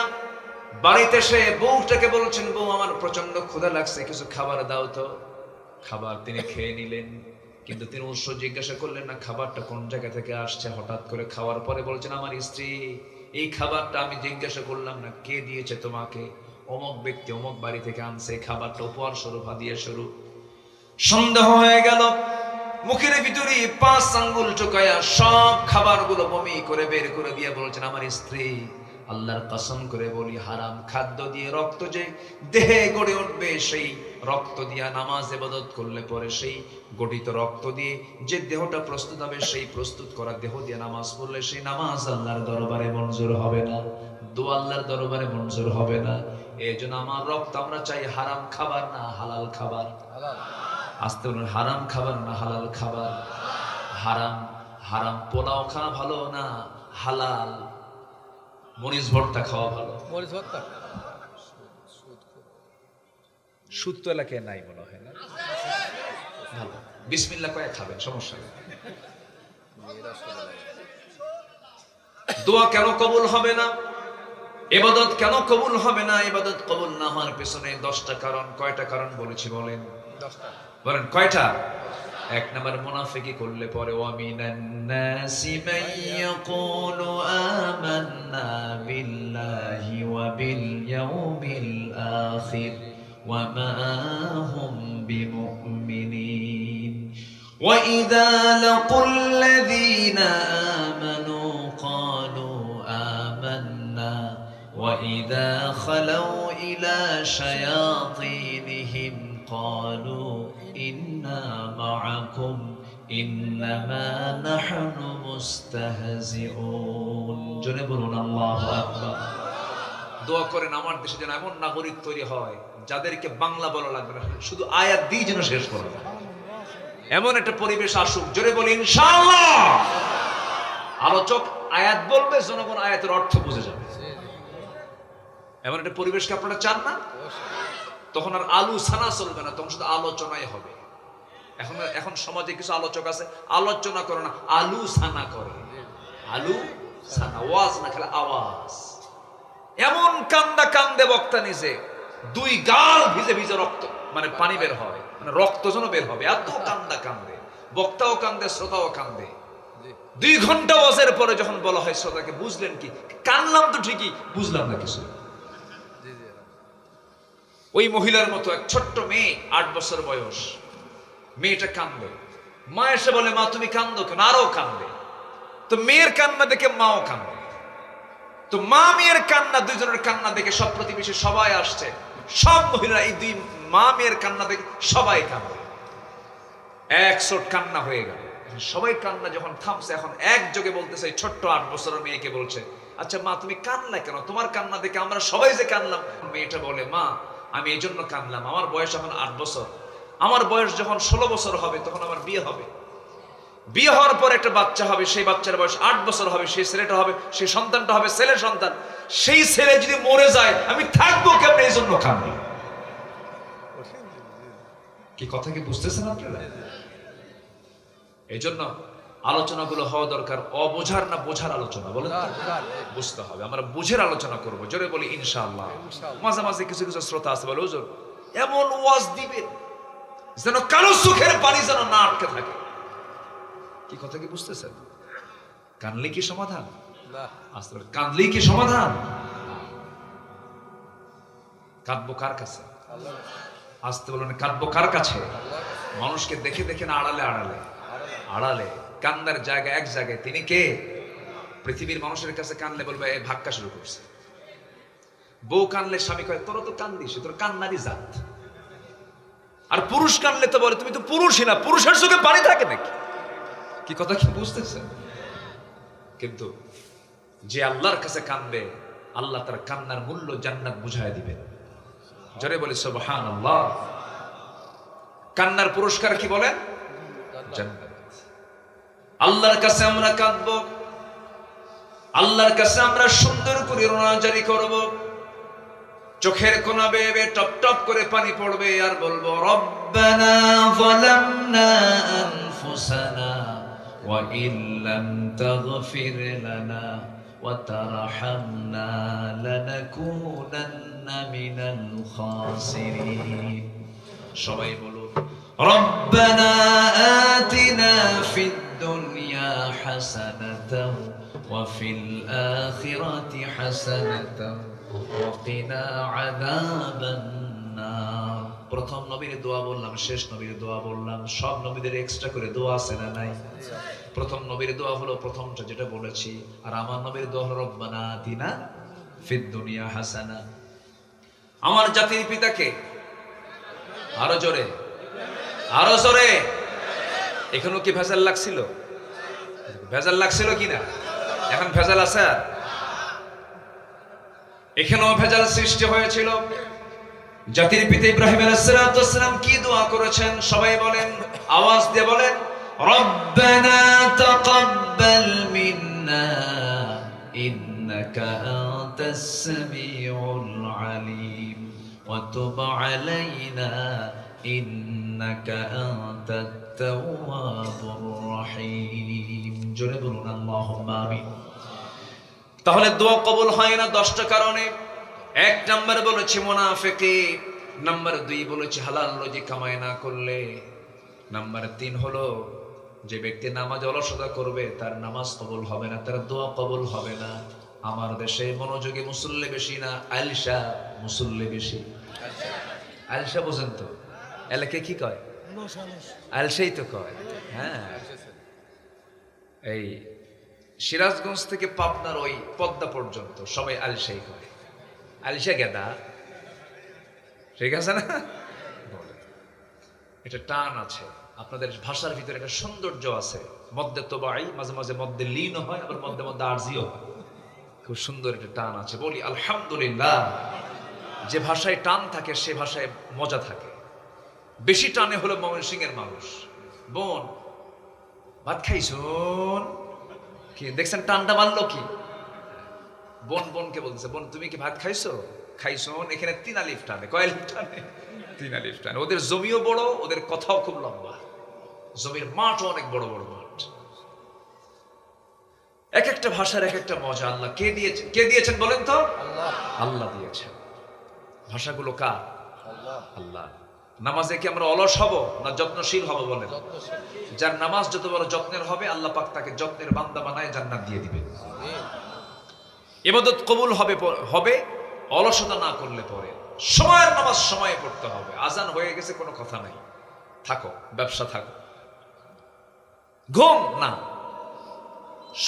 বাড়িতে এসে বউটাকে বলছেন, বউ আমার প্রচন্ড ক্ষুধা লাগছে, কিছু খাবার দাও তো। খাবার তিনি খেয়ে নিলেন, কিন্তু তিনি উৎস জিজ্ঞাসা করলেন না খাবারটা কোন জায়গা থেকে আসছে। হঠাৎ করে খাওয়ার পরে বলছেন, আমার স্ত্রী এই খাবারটা আমি জিজ্ঞাসা করলাম না কে দিয়েছে তোমাকে, অমুক ব্যক্তি অমুক বাড়ি থেকে আনছে, খাবারটা উপহার স্বরূপ, হাদিয়া স্বরূপ। সন্দেহ হয়ে গেল, মুখের ভিতরে 5 আঙ্গুল ঢুকায়া সব খাবারগুলো বমি করে বের করে দিয়ে বলছেন, আমার স্ত্রী আল্লাহর কসম করে বলি, হারাম খাদ্য দিয়ে রক্ত যে দেহে গড়ে উঠবে, সেই রক্ত দিয়ে নামাজ ইবাদত করলে পরে সেই গঠিত রক্ত দিয়ে যে দেহটা প্রস্তুত হবে, সেই প্রস্তুত করা দেহ দিয়ে নামাজ পড়লে সেই নামাজ আল্লাহর দরবারে মঞ্জুর হবে না, দোয়া আল্লাহর দরবারে মঞ্জুর হবে না। এই জন্য আমার রক্ত আমরা চাই হারাম খাবার না হালাল খাবার। আস্তে বলুন, হারাম খাবার না হালাল খাবার। হারাম হারাম পোলাও খাওয়া ভালো না, হালাল মরিচ ভর্তা খাওয়া ভালো। মরিচ ভর্তা সুদ তো এলাকায় নাই মনে হয় না? ভালো, বিসমিল্লাহ কয়ে খাবেন, সমস্যা নেই। দোয়া কেন কবুল হবে না? ইবাদত কেন কবুল হবে না? ইবাদত কবুল না হওয়ার পেছনে 10টা কারণ। কয়টা কারণ বলেছি বলেন? 10টা। বলেন কয়টা? 1 নাম্বার, মুনাফিকি করলে পরে, ওয়ামিনান নাসি মান ইয়াকুলু আমান্না বিল্লাহি ওয়া বিল ইয়াউমিল আখির ওয়া মা হুম বিমুমিনিন ওয়া ইযা লাকুল্লাযীনা আমানু ক্বালু আমান্না ওয়া ইযা খালাউ ইলা শায়াতিনহিম ক্বালু ইন্না মাআকুম ইন্নামা নাহনু মুস্তাহজিউন। জোরে বলুন আল্লাহু আকবার। দোয়া করেন আমার দেশে যেন এমন নাগরিক তৈরি হয় যাদেরকে বাংলা বলা লাগবে না, শুধু আয়াত দিয়ে যেন শেষ করা যায়। এমন একটা পরিবেশ আসুক, জোরে বলি ইনশাআল্লাহ। আলোচক আয়াত বলবে, জনগণ আয়াতের অর্থ বুঝে যাবে। এমন একটা পরিবেশকে আপনারা চান না? তখন আর আলোচনা চলবে না, তখন শুধু আলোচনাই হবে। এখন সমাজে কিছু আলোচক আছে, আলোচনা করে না, আলোচনা করে। আলোচনা, ওয়াজ না, খেলে আওয়াজ। এমন কান্দা কান্দে বক্তা নিজে, দুই গাল ভিজে ভিজে রক্ত, মানে পানি বের হয়, মানে রক্ত যেন বের হবে, এত কান্দা কান্দে। বক্তাও কান্দে, শ্রোতাও কান্দে। 2 ঘন্টা ওয়াজের পরে যখন বলা হয় শ্রোতাকে, বুঝলেন কি? কানলাম তো ঠিকই, বুঝলাম না কিছু। ওই মহিলার মতো এক ছোট্ট মেয়ে, 8 বছর বয়স, মেয়েটা কান্দে। মা এসে বলে, মা তুমি কান্দো কেন? আরো কান্দে। তো মেয়ের কান্না দেখে মাও কান্দে। তো মা মেয়ের কান্না, দুইজনের কান্না দেখে সব প্রতিবেশী সবাই আসছে, সব মহিলা এই 2 মা মেয়ের কান্না দেখে সবাই কান্দে। একশোট কান্না হয়ে গেল। সবাই কান্না যখন থামছে, এখন একযোগে বলতেছে, ছোট্ট 8 বছরের মেয়েকে বলছে, আচ্ছা মা তুমি কান্না কেন? তোমার কান্না দেখে আমরা সবাই যে কানলাম। মেয়েটা বলে, মা আমি এই জন্য কানলাম, আমার বয়স এখন 8 বছর, আমার বয়স যখন 16 বছর হবে তখন আমার বিয়ে হবে। বিয়ে হওয়ার পর একটা বাচ্চা হবে, সেই বাচ্চার বয়স 8 বছর হবে, সেই ছেলেটা হবে, সেই সন্তানটা হবে ছেলের সন্তান। সেই ছেলে যদি মরে যায় আমি থাকবো কেমন? এই জন্য কান্না। কি কথা কি বুঝতেছেন আপনারা? এই জন্য আলোচনাগুলো হওয়া দরকার অবোঝার না বোঝার আলোচনা। বলেন বুঝতে হবে, আমরা বুঝের আলোচনা করবো। জোরে বলি ইনশাআল্লাহ। মাঝে মাঝে কিছু কিছু শ্রোতা আছে বলে, হুজুর এমন ওয়াজ দিবেন যেন কারো চোখের পানি যেন না আটকে থাকে। কি কথা কি বুঝতেছেন? কানলে কি সমাধান? আসলে কানলে কি সমাধান? কাঁদবো কার কাছে? আসতে বলেন, কাঁদবো কার কাছে? মানুষকে দেখে দেখে না, আড়ালে আড়ালে আড়ালে। কান্নার জায়গা এক জায়গায়, তিনি কে? পৃথিবীর মানুষের কাছে কানলে বলবে এ ভাক্কা শুরু করছে। বউ কানলে স্বামী কয় তোর তো কান্দিস, তোর কান্নারই জাত। আর পুরুষ কানলে তো বলে তুমি তো পুরুষই না, পুরুষের চোখে পানি থাকে নাকি? কি কথা কি বুঝতেছেন? কিন্তু যে আল্লাহর কাছে কানবে, আল্লাহ তার কান্নার মূল্য জান্নাত বুঝায় দিবেন। জোরে বলি সুবহানাল্লাহ। কান্নার পুরস্কার কি বলেন? জান্নাত। আল্লাহর কাছে আমরা কাঁদবো, আল্লাহর কাছে আমরা সুন্দর করে রোনাজারি করব, চোখের কোনা বেয়ে বেয়ে টপ টপ করে পানি পড়বে, আর বলবো রব্বানা যালামনা আনফুসানা ওয়া ইল্লাম তাগফির লানা ওয়া তারহামনা লানাকুনান্না মিনাল খাসিরিন। সবাই বলুন রব্বানা আতিনা ফিদ দুনিয়া হাসানাতাও ওয়া ফিল আখিরাতি হাসানাতাও ওয়া কিনা আযাবান নার। প্রথম নবীর দোয়া বললাম, শেষ নবীর দোয়া বললাম, সব নবীদের এক্সট্রা করে দোয়া আছে না নাই? প্রথম নবীর দোয়া হলো প্রথমটা যেটা বলেছি, আর আমার নবীর দোয়া হলো রব্বানা আতিনা ফিদ দুনিয়া হাসানা। আমার জাতির পিতাকে আরো জোরে, আরো জোরে। এখানেও কি ভেজাল লাগছিল? ভেজাল লাগছিল কিনা? এখন ভেজাল আছে? এখানেও ভেজাল সৃষ্টি হয়েছিল। জাতির পিতা ইব্রাহিম আলাইহিস সালাম কি দোয়া করেছেন? সবাই বলেন, আওয়াজ দিয়ে বলেন, রব্বানা তাকাব্বাল মিন্না ইন্নাকা আনতাস সামিউল আলিম ওয়া তুব আলাইনা ইন্নাকা আনতাত তাওয়াবুর রহিম। জোরে বলুন আল্লাহুম্মা আমিন। তাহলে দোয়া কবুল হয় না 10টা কারণে। 1 নাম্বার বলেছি মুনাফিকি, নাম্বার 2 বলেছি হালাল রুজি কামাই না করলে, নাম্বার 3 হলো যে ব্যক্তি নামাজ অলসতা করবে তার নামাজ কবুল হবে না, তার দোয়া কবুল হবে না। আমার দেশে মনোযোগী মুসল্লি বেশি না আলসা মুসল্লি বেশি। আলসা বোঝেন তো? এলাকে কি কয়? আলসাই তো কয়। হ্যাঁ, এই সিরাজগঞ্জ থেকে পাবনার ওই পদ্মা পর্যন্ত সবাই আলসাই কয়। আলসা গেদা, ঠিক আছে না? এটা টান আছে। আপনাদের ভাষার ভিতরে একটা সৌন্দর্য আছে, মধ্যে তোবাই, মাঝে মাঝে মধ্যে লীন হয়, আবার মধ্যে মধ্যে আরজিও হয়। খুব সুন্দর একটা টান আছে। বলি আলহামদুলিল্লাহ। যে ভাষায় টান থাকে সে ভাষায় মজা থাকে। বেশি টানে হলো ময়মনসিংহের মানুষ। বোন ভাত খাইছুন, কি দেখছেন টানটা মারলো কি? বোন বোনকে বলছে, বোন তুমি কি ভাত খাইছো? খাইছুন। এখানে 3 আলিফ টানে। কয় আলিফ টানে? 3 আলিফ টানে। ওদের জমিও বড়, ওদের কথাও খুব লম্বা। জমির মাঠও অনেক বড় বড় মাঠ। এক একটা ভাষার এক একটা মজা। আল্লাহ কে দিয়েছেন বলেন তো? আল্লাহ। আল্লাহ দিয়েছেন। ভাষাগুলো কার? আল্লাহ। আল্লাহ। নামাজে কি আমরা অলস হব না যত্নশীল হব বলেন? যত্নশীল। যার নামাজ যত বড় যত্নের হবে, আল্লাহ পাক তাকে যত্নের বান্দা বানায় জান্নাত দিয়ে দিবেন। আমিন। ইবাদত কবুল হবে অলসতা না করলে পরে। সময়ের নামাজ সময়ে পড়তে হবে। আজান হয়ে গেছে কোনো কথা নাই, থাকো, ব্যবসা থাকো, ঘুম না।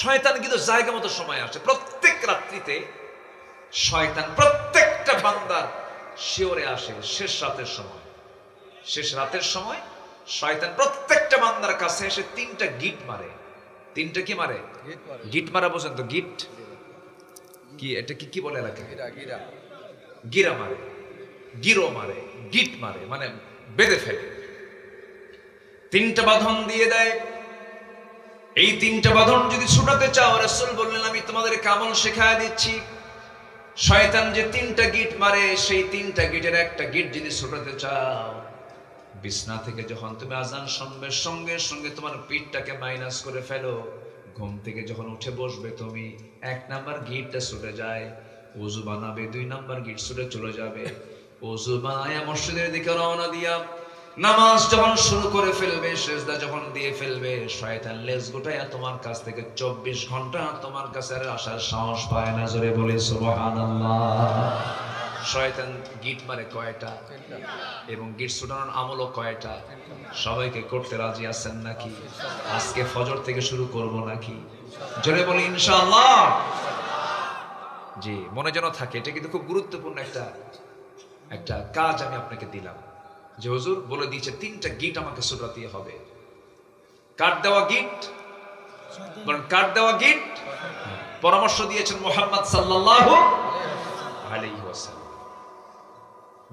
শয়তান কিন্তু জায়গা মতো সময় আসে। প্রত্যেক রাত্রিতে শয়তান প্রত্যেকটা বান্দার শিওরে আসে শেষ রাতের সময়। শেষ রাতের সময় শয়তান প্রত্যেকটা বান্দার কাছে এসে 3টা গিট মারে। 3টা কি মারে? গীত মারে। গিট মারা বোঝেন তো? গিট কি? এটা কি বলে এলাকায়? গিরা গিরা। গিরা মারে, গিরো মারে, গিট মারে, মানে বেঁধে ফেলে। 3টা বাঁধন দিয়ে দেয়। এই 3টা বাঁধন যদি ছুটাতে চাও, রাসূল বললেন আমি তোমাদের আমল শেখায় দিচ্ছি। শয়তান যে 3টা গিট মারে, সেই 3টা গিটের একটা গিট যদি ছুটাতে চাও, বিছনা থেকে যখন তুমি আজান শুনবে সঙ্গে সঙ্গে তোমার পিঠটাকে মাইনাস করে ফেলো। ঘুম থেকে যখন উঠে বসবে তুমি, 1 নাম্বার গিটটা ছুটে যায়। ওযু বানাবে, 2 নাম্বার গিট ছুটে চলে যাবে। ওযু বানায়া মসজিদের দিকে রওনা দিয়া নামাজ যখন শুরু করে ফেলবে, সেজদা যখন দিয়ে ফেলবে, শয়তান লেজ গোটায়া তোমার কাছ থেকে 24 ঘন্টা তোমার কাছে আর আসার সাহস পায় না। জোরে বলি সুবহানাল্লাহ। শয়তান গিট মারে কয়টা? 3টা। এবং গিট ছুটানোর আমলও কয়টা? সবাইকে করতে রাজি আছেন নাকি? আজকে ফজর থেকে শুরু করব নাকি? জোরে বলি ইনশাআল্লাহ। জি, মনে যেন থাকে। এটা কিন্তু খুব গুরুত্বপূর্ণ একটা কাজ আমি আপনাকে দিলাম, যে হুজুর বলে দিয়েছে 3টা গিট আমাকে ছুটাতে হবে। কাট দেওয়া গিট, বলেন কাট দেওয়া গিট। পরামর্শ দিয়েছেন মুহাম্মদ সাল্লাল্লাহু আলাইহি ওয়াসাল্লাম।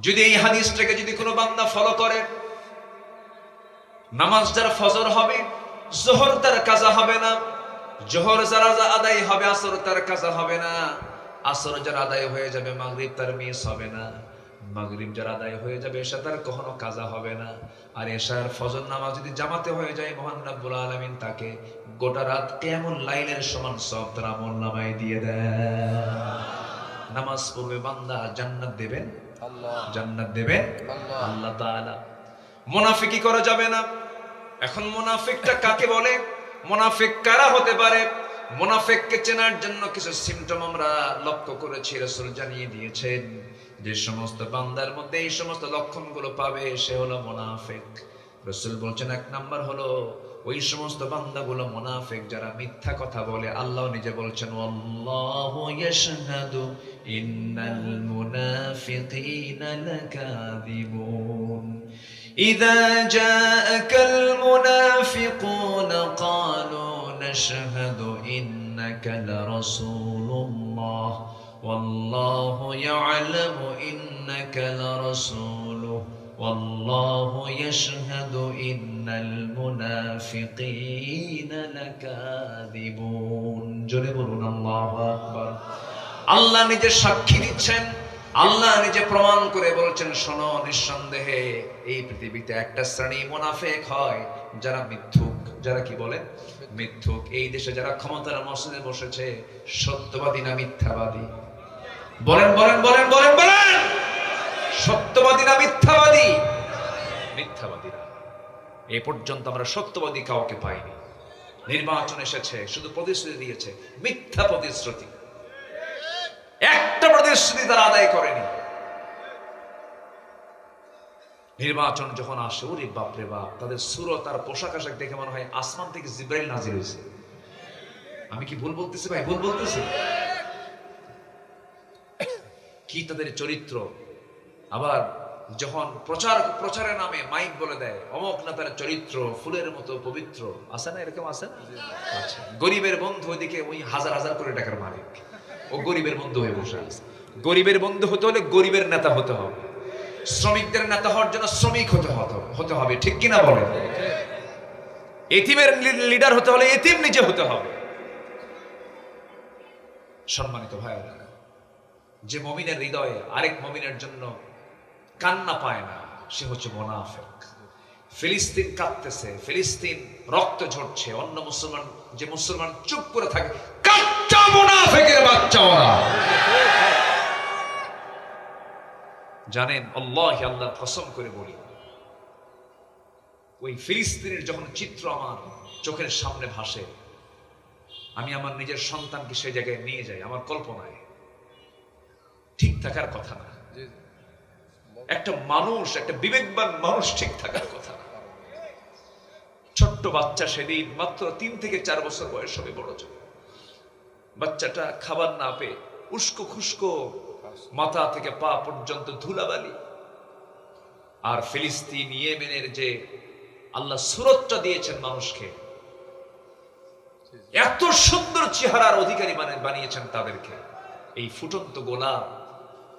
যদি এই হাদিসটাকে যদি কোনো বান্দা ফলো করে, নামাজ যার ফজর হবে, যোহর তার কাজা হবে না। যোহর যারা আদায় হবে, আসর তার কাজা হবে না। আসর যার আদায় হয়ে যাবে, মাগরিব তার মিস হবে না। মাগরিব যার আদায় হয়ে যাবে, এশা তার কখনো কাজা হবে না। আর এশার ফজর নামাজ যদি জামাতে হয়ে যায়, মহান রব্বুল আলামিন তাকে গোটা রাত কিয়ামুল লাইলের সমান সওয়াব তার আমলনামায় দিয়ে দেন। নামাজ পড়বে বান্দা, জান্নাত দেবেন আল্লাহ। জান্নাত দেবেন আল্লাহ। আল্লাহ তাআলা। মুনাফিকি করা যাবে না। এখন মুনাফিকটা কাকে বলে? মুনাফিক কারা হতে পারে? মুনাফিককে চেনার জন্য কিছু সিম্পটম আমরা লক্ষ্য করেছি। রাসূল জানিয়ে দিয়েছেন, যে সমস্ত বান্দার মধ্যে এই সমস্ত লক্ষণগুলো পাবে সে হলো মুনাফিক। রাসূল বলছেন 1 নাম্বার হলো ওই সমস্ত বান্দাগুলো মুনাফিক যারা মিথ্যা কথা বলে। আল্লাহ নিজে বলছেন, আল্লাহু ইয়াশহাদু ইন্নাল মুনাফিকিনা লাকাযিবুন। ইযা জাআকাল মুনাফিকুনা ক্বালু নাশহাদু ইন্নাকা লারাসূলুল্লাহ ওয়াল্লাহু ইয়া'লামু ইন্নাকা লারাসূলুহু ওয়াল্লাহু ইয়াশহাদু ইন্নাল মুনাফিকিনা লাকাযিবুন। জোরে বলুন আল্লাহু আকবার। আল্লাহ নিজে সাক্ষী দিচ্ছেন, আল্লাহ নিজে প্রমাণ করে বলছেন, শোনো, নিঃসন্দেহে এই পৃথিবীতে একটা শ্রেণী মুনাফিক হয় যারা মিথ্যুক। যারা কি বলেন? মিথ্যুক। এই দেশে যারা ক্ষমতার মসজিদে বসেছে, সত্যবাদী না মিথ্যাবাদী? বলেন বলেন বলেন বলেন বলেন। সত্যবাদী না মিথ্যাবাদী? মিথ্যাবাদীরা। এই পর্যন্ত আমরা সত্যবাদী কাউকে পাইনি। নির্বাচন এসেছে, শুধু প্রতিশ্রুতি দিয়েছে, মিথ্যা প্রতিশ্রুতি। একটা প্রতিশ্রুতি তারা আদায় করেনি। নির্বাচন যখন আসে, ওরে বাপ রে বাপ, তাদের সুরত আর পোশাক আশাক দেখে মনে হয় আসমান থেকে জিবরাইল নাজিল হয়েছে। আমি কি ভুল বলতেছি ভাই? ভুল বলতেছি? কি তাদের চরিত্র! আবার যখন প্রচারের নামে মাইক বলে দেয় অমুক নেতার চরিত্র ফুলের মতো পবিত্র, আছে না এরকম আছে? আচ্ছা, গরিবের বন্ধু ওইদিকে ওই হাজার হাজার করে টাকার মালিক, ও গরিবের বন্ধু হয়ে বসে আছে। গরিবের বন্ধু হতে হলে গরিবের নেতা হতে হবে, শ্রমিকদের নেতা হওয়ার জন্য শ্রমিক হতে হবে, ঠিক কিনা বলে? এতিমের লিডার হতে হলে এতিম নিজে হতে হবে। সম্মানিত ভাইরা, যে মুমিনের হৃদয়ে আরেক মুমিনের জন্য কান্না পায় না, সে হচ্ছে মুনাফিক। ফিলিস্তিন কাঁদতেছে, ফিলিস্তিন রক্ত ঝরছে, অন্য মুসলমান, যে মুসলমান চুপ করে থাকে, কাচ্চা মুনাফিকের বাচ্চা ওরা। জানেন, আল্লাহ আল্লাহর কসম করে বলি, ওই ফিলিস্তিনের যখন চিত্র আমার চোখের সামনে ভাসে, আমি আমার নিজের সন্তানকে সেই জায়গায় নিয়ে যাই। আমার কল্পনায় ঠিক থাকার কথা না, একটা মানুষ, একটা বিবেকবান মানুষ ঠিক থাকার কথা না। ছোট্ট বাচ্চা, সেদিন মাত্র 3 থেকে 4 বছর বয়স হবে, বড় ছোট বাচ্চাটা খাবার না পেয়ে উস্কো খুস্কো, মাথা থেকে পা পর্যন্ত ধুলাবালি। আর ফিলিস্তিন, ইয়েমেনের যে আল্লাহ সুরতটা দিয়েছেন মানুষকে, এত সুন্দর চেহারার অধিকারী বানিয়েছেন তাদেরকে, এই ফুটন্ত গোলাপ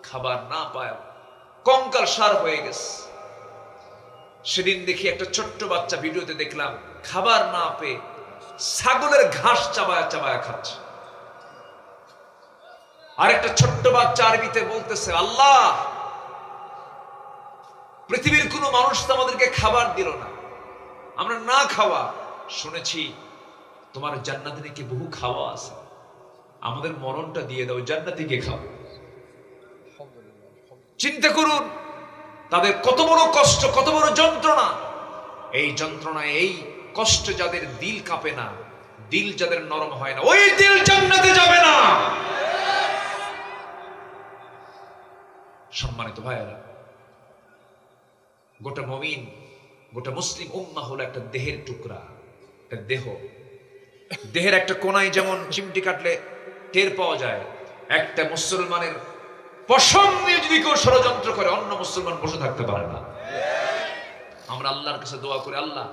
খাবার না পায় কঙ্কাল সার হয়ে গেছে। সেদিন দেখি একটা ছোট্ট বাচ্চা, ভিডিওতে দেখলাম, খাবার না পেয়ে ছাগলের ঘাস চাবায়া চাবায়া খাচ্ছে। আরেকটা ছোট্ট বাচ্চা আরবিতে বলতেছে, আল্লাহ, পৃথিবীর কোনো মানুষ তো আমাদেরকে খাবার দিল না, আমরা না খাওয়া শুনেছি তোমার জান্নাতে নাকি বহু খাওয়া আছে, আমাদের মরণটা দিয়ে দাও, জান্নাতে গিয়ে খাও। চিন্তা করুন তাদের কত বড় কষ্ট, কত বড় যন্ত্রণা। এই যন্ত্রণায়, এই কষ্ট যাদের দিল কাঁপে না, দিল যাদের নরম হয় না, ওই দিল জান্নাতে যাবে না। সম্মানিত ভাইয়েরা, গোটা মুমিন, গোটা মুসলিম উম্মাহ হলো একটা দেহের টুকরা, একটা দেহ। দেহের একটা কোনায় যেমন চিমটি কাটলে টের পাওয়া যায়, একটা মুসলমানের পশম নিয়ে যদি কেউ ষড়যন্ত্র করে, অন্য মুসলমান বসে থাকতে পারে না। আমরা আল্লাহর কাছে দোয়া করি, আল্লাহ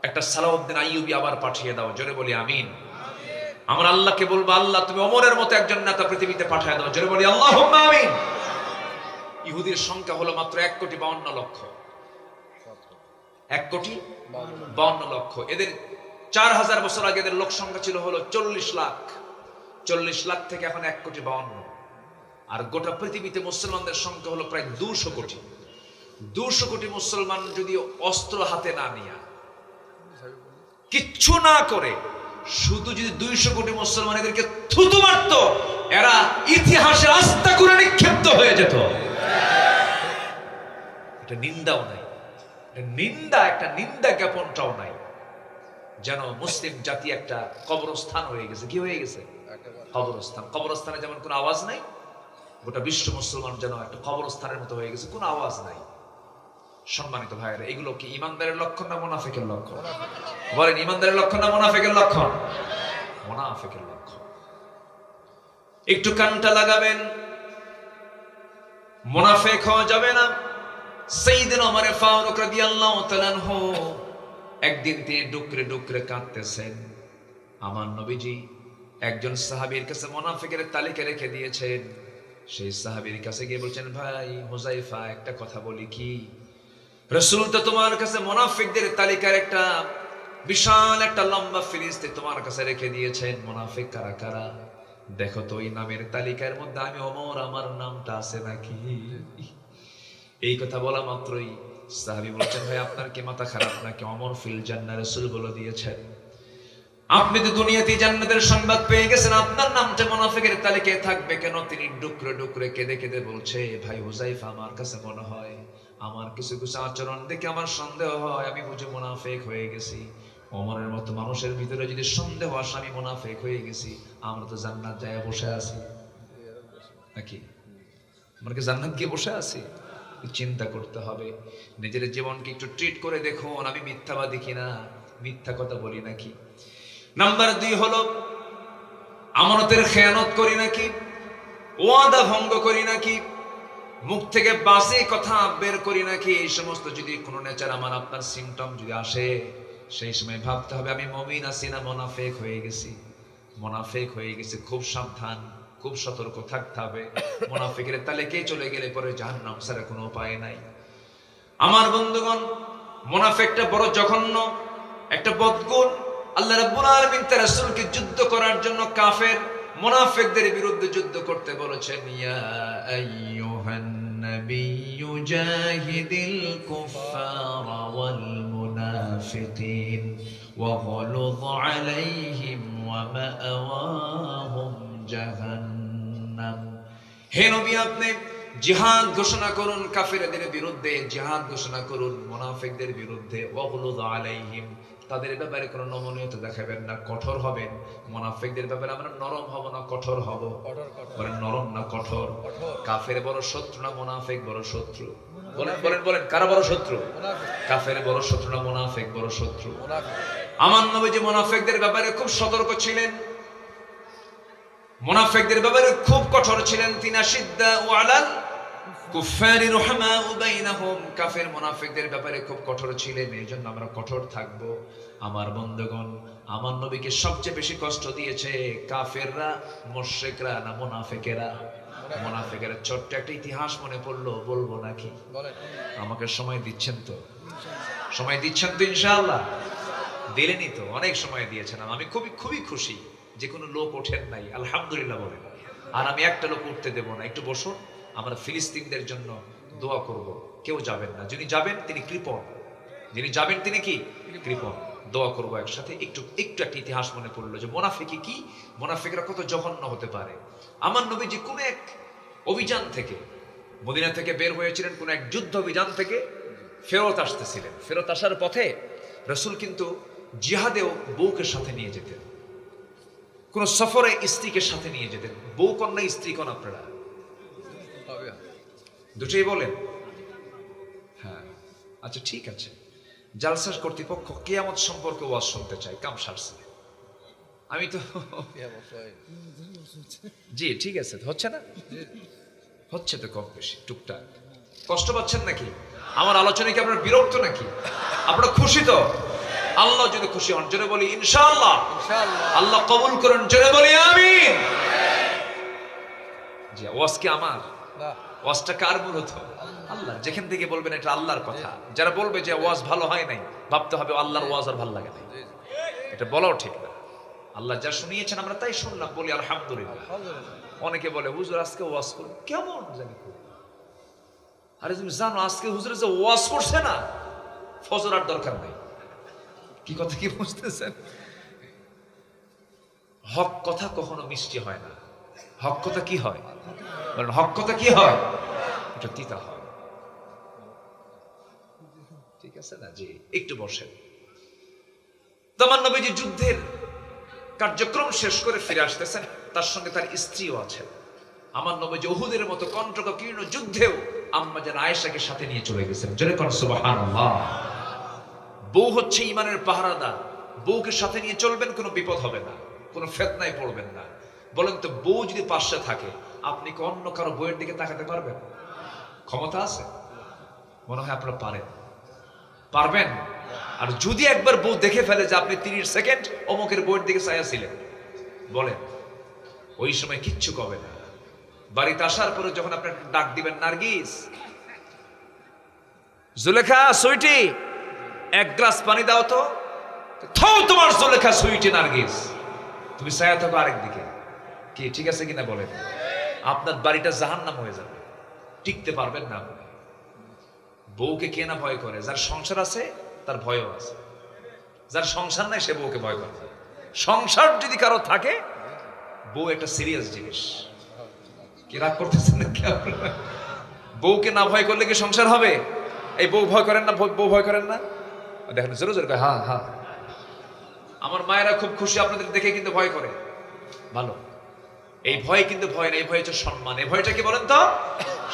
একটা সালাউদ্দিন আইয়ুবী আবার পাঠিয়ে দাও, জোরে বলি আমিন। আমরা আল্লাহকে বলবো, আল্লাহ তুমি ওমরের মতো একজন নেতা পৃথিবীতে পাঠিয়ে দাও, জোরে বলি আল্লাহুম্মা আমিন। ইহুদির সংখ্যা হলো মাত্র 1,52,00,000, 1,52,00,000। এদের 4000 বছর আগে এদের লোক সংখ্যা ছিল হলো 40 লাখ। 40 লাখ থেকে এখন 1,52,00,000। আর গোটা পৃথিবীতে মুসলমানদের সংখ্যা হলো প্রায় 200 কোটি। 200 কোটি মুসলমান যদি অস্ত্র হাতে না নিয়ে, কিচ্ছু না করে, শুধু যদি 200 কোটি মুসলমান এদেরকে থুতু মারত, এরা ইতিহাসে আস্থা করে নিক্ষিপ্ত হয়ে যেত। এটা নিন্দাও নাই, একটা নিন্দা জ্ঞাপনটাও নাই। যেন মুসলিম জাতি একটা কবরস্থান হয়ে গেছে। কি হয়ে গেছে? কবরস্থান। কবরস্থানে যেমন কোনো আওয়াজ নাই, গোটা বিশ্ব মুসলমান যেন একটা কবরস্থানের মতো হয়ে গেছে, কোনো আওয়াজ নাই। সম্মানিত ভাইয়েরা, এগুলো কি ইমানদারের লক্ষণ না মুনাফিকের লক্ষণ? বলেন, ইমানদারের লক্ষণ না মুনাফিকের লক্ষণ? মুনাফিকের লক্ষণ। একটু কানটা লাগাবেন, মুনাফিক হওয়া যাবে না। সাইয়েদনা ওমর ফারুক রাদিয়াল্লাহু তাআলা আনহু একদিন তিনি ডুকরে ডুকরে কাঁদতেছেন। আমার নবীজি একজন সাহাবীর কাছে মুনাফিকের তালিকা রেখে দিয়েছেন। সেই সাহাবীর কাছে গিয়ে বলছেন, ভাই হুযায়ফা, একটা কথা বলি কি, রাসূল তো তোমার কাছে মুনাফিকদের তালিকার একটা বিশাল একটা লম্বা ফিরিস্তি তোমার কাছে রেখে দিয়েছেন। মুনাফিক কারা কারা দেখো তো, ওই নামের তালিকার মধ্যে আমি ওমর, আমার নামটা আছে নাকি? এই কথা বলা মাত্রই সাহাবী বলছেন, ভাই আপনার কি মাথা খারাপ নাকি? ওমর ফিল জান্নাহ, রাসূল বলে দিয়েছেন। আপনি তো দুনিয়াতে জান্নাতের সংবাদ পেয়ে গেছেন, আপনার নামটা মুনাফিকের তালিকায় থাকবে কেন? তিনি ডুকরে ডুকরে কেঁদে কেঁদে বলছে, ভাই হুযায়ফা, আমার কাছে মনে হয় আমার কিছু কিছু আচরণ দেখে আমার সন্দেহ হয় আমি বুঝি মুনাফিক হয়ে গেছি। ওমরের মতো মানুষের ভিতরে যদি সন্দেহ আসে আমি মুনাফিক হয়ে গেছি, আমরা তো জান্নাত যায় বসে আছি নাকি? আমরা কি জান্নাত গিয়ে বসে আছি? চিন্তা করতে হবে, নিজের জীবনকে একটু ট্রিট করে দেখুন, আমি মিথ্যাবাদী কিনা, মিথ্যা কথা বলি নাকি। নাম্বার 2 হলো আমানতের খেয়ানত করি নাকি, ওয়াদা ভঙ্গ করি নাকি। মুখ থেকে বাজে কথা বের করি নাকি, এই সমস্ত যদি কোনো নেচার আমার আপনার সিমটম যদি আসে, সেই সময় ভাবতে হবে আমি মুমিন আছি না মুনাফিক হয়ে গেছি। মুনাফিক হয়ে গেছে, খুব সাবধান, খুব সতর্ক থাকতে হবে। মুনাফিকের তালিকায় চলে গেলে পরে জাহান্নাম ছাড়া কোনো উপায় নাই। আমার বন্ধুগণ, মুনাফিকটা বড় জঘন্য একটা বদগুণ। আল্লাহ রাব্বুল আলামিন তার রাসূলকে যুদ্ধ করার জন্য কাফের মুনাফিকদের বিরুদ্ধে যুদ্ধ করতে বলেছেন, ইয়া আইয়ুহান নাবিয়্যু জাহিদিল কুফারা ওয়াল মুনাফিকিন ওয়াগলুয আলাইহিম ওয়া মাআওয়াহুম জাহান্নাম। হে নবী, আপনি জিহাদ ঘোষণা করুন কাফেরদের বিরুদ্ধে, জিহাদ ঘোষণা করুন মুনাফিকদের বিরুদ্ধে। ওয়াগলুয আলাইহিম, তাদের ব্যাপারে কোনো নমনীয়তা দেখাবেন না, কঠোর হবেন। মুনাফিকদের ব্যাপারে আমরা নরম হব না কঠোর হব? বলেন নরম না কঠোর? কাফের বড় শত্রু না মুনাফিক বড় শত্রু? বলেন বলেন বলেন, কারা বড় শত্রু? কাফের বড় শত্রু না মুনাফিক বড় শত্রু? আমার নবীজি মুনাফিকদের ব্যাপারে খুব সতর্ক ছিলেন, মুনাফিকদের ব্যাপারে খুব কঠোর ছিলেন। তিনা সিদ্দা ওয়ালাল কুফারি রহমাউ বাইনাহুম, কাফের মুনাফিকদের ব্যাপারে খুব কঠোর ছিলেন। এইজন্য আমরা কঠোর থাকব। আমার বন্ধুগণ, আমার নবীকে সবচেয়ে বেশি কষ্ট দিয়েছে কাফেররা, মুশরিকরা না মুনাফিকেরা? মুনাফিকেরা। ছোট্ট একটা ইতিহাস মনে পড়লো, বলবো নাকি? আমাকে সময় দিচ্ছেন তো? সময় দিচ্ছেন তো ইনশাআল্লাহ? দিলেনই তো, অনেক সময় দিয়েছেন। আমি খুবই খুবই খুশি যে কোনো লোক ওঠেন নাই, আলহামদুলিল্লাহ বলেন। আর আমি একটা লোক উঠতে দেব না। একটু বসুন, আমরা ফিলিস্তিনদের জন্য দোয়া করব। কেউ যাবেন না, যিনি যাবেন তিনি কৃপণ, যিনি যাবেন তিনি কি কৃপণ। দোয়া করব একসাথে। একটু একটু একটা ইতিহাস মনে পড়লো যে মুনাফিকি কি, মুনাফিকরা কত জঘন্য হতে পারে। আমার নবীজি কোন এক অভিযান থেকে, মদিনা থেকে বের হয়েছিলেন, কোন এক যুদ্ধ অভিযান থেকে ফেরত আসতেছিলেন। ফেরত আসার পথে রাসূল কিন্তু জিহাদেও বউকে সাথে নিয়ে যেতেন, কোন সফরে স্ত্রীকে সাথে নিয়ে যেতেন। বউ কন্যা স্ত্রী কোন আপনারা দুটোই বলেন? হ্যাঁ, আচ্ছা ঠিক আছে। জালসা কর্তৃপক্ষ কিয়ামত সম্পর্কে ওয়াজ শুনতে চাই, কাম সারছে। আমি তো জি ঠিক আছে, হচ্ছে না? হচ্ছে তো কম বেশি টুকটাক। কষ্ট পাচ্ছেন নাকি? আমার আলোচনায় কি আপনারা বিরক্ত নাকি? আপনারা খুশি তো? আল্লাহ যদি খুশি হন জোরে বলি ইনশাআল্লাহ। আল্লাহ কবুল করুন জোরে বলি আমিন। জি, ওয়াজ কি আমার? ওয়াজটা কার মূলত? আল্লাহ। যেখান থেকে বলবেন এটা আল্লাহর কথা। যারা বলবে যে ওয়াজ ভালো হয় নাই, ভাবতে হবে আল্লাহর ওয়াজ আর ভালো লাগে নাই, এটা বলাও ঠিক না। আল্লাহ যা শুনিয়েছেন আমরা তাই শুনলাম, বলি আলহামদুলিল্লাহ। অনেকে বলে হুজুর আজকে ওয়াজ করুন, কেমন জানি। আরে তুমি জানো আজকে হুজুর যে ওয়াজ করছে না, ফজর আর দরকার নাই। কি কথা কি বুঝতেছেন? হক কথা কখনো মিষ্টি হয় না। হক কথা কি হয়? বলেন হক কথা কি হয়? এটা তিতা হয়। ঠিক আছে না? জি, একটু বসেন। আমার নবীজি যুদ্ধের কার্যক্রম শেষ করে ফিরে আসতেছেন, তার সঙ্গে তার স্ত্রীও আছেন। আমার নবীজি উহুদের মতো কণ্টকীর্ণ যুদ্ধেও আম্মা জান আয়েশাকে সাথে নিয়ে চলে গেছেন। জোরে কোন সুবহানাল্লাহ। বউ হচ্ছে ঈমানের পাহারাদার। বউকে সাথে নিয়ে চলবেন, কোনো বিপদ হবে না, কোনো ফিতনায় পড়বেন না। বলেন তো, বউ যদি পাশে থাকে আপনি কি অন্য কারো বউয়ের দিকে তাকাতে পারবেন? ক্ষমতা আছে? মনে হয় আপনারা পারবেন। আর যদি একবার বউ দেখে ফেলে যে আপনি 30 সেকেন্ড অমুকের বউয়ের দিকে চাইছিলেন, বলেন ওই সময় কিচ্ছু কবে না। বাড়িতে আসার পরে যখন আপনি ডাক দিবেন, নার্গিস, জুলেখা, সুইটি, এক গ্লাস পানি দাও তো। তোমার জুলেখা, সুইটি, নার্গিস, তুমি ছায়া থাকো আরেক দিকে। কি ঠিক আছে কিনা বলেন? আপনার বাড়িটা জাহান্নাম হয়ে যাবে, টিকতে পারবেন না। বউকে কে না ভয় করে? যার সংসার আছে তার ভয়ও আছে, যার সংসার নাই সে বউকে ভয় করে। সংসার যদি কারো থাকে, বউ একটা সিরিয়াস জিনিস। কি রাগ করতেছেন নাকি আপনারা? বউকে না ভয় করলে কি সংসার হবে? এই বউ ভয় করেন না? বউ ভয় করেন না? দেখেন জোরে জোরে কয় হ্যাঁ হ্যাঁ। আমার মায়েরা খুব খুশি আপনাদের দেখে, কিন্তু ভয় করে। ভালো, এই ভয় কিন্তু ভয় না, এই ভয় হচ্ছে সম্মান। এই ভয়টা কি বলেন তো?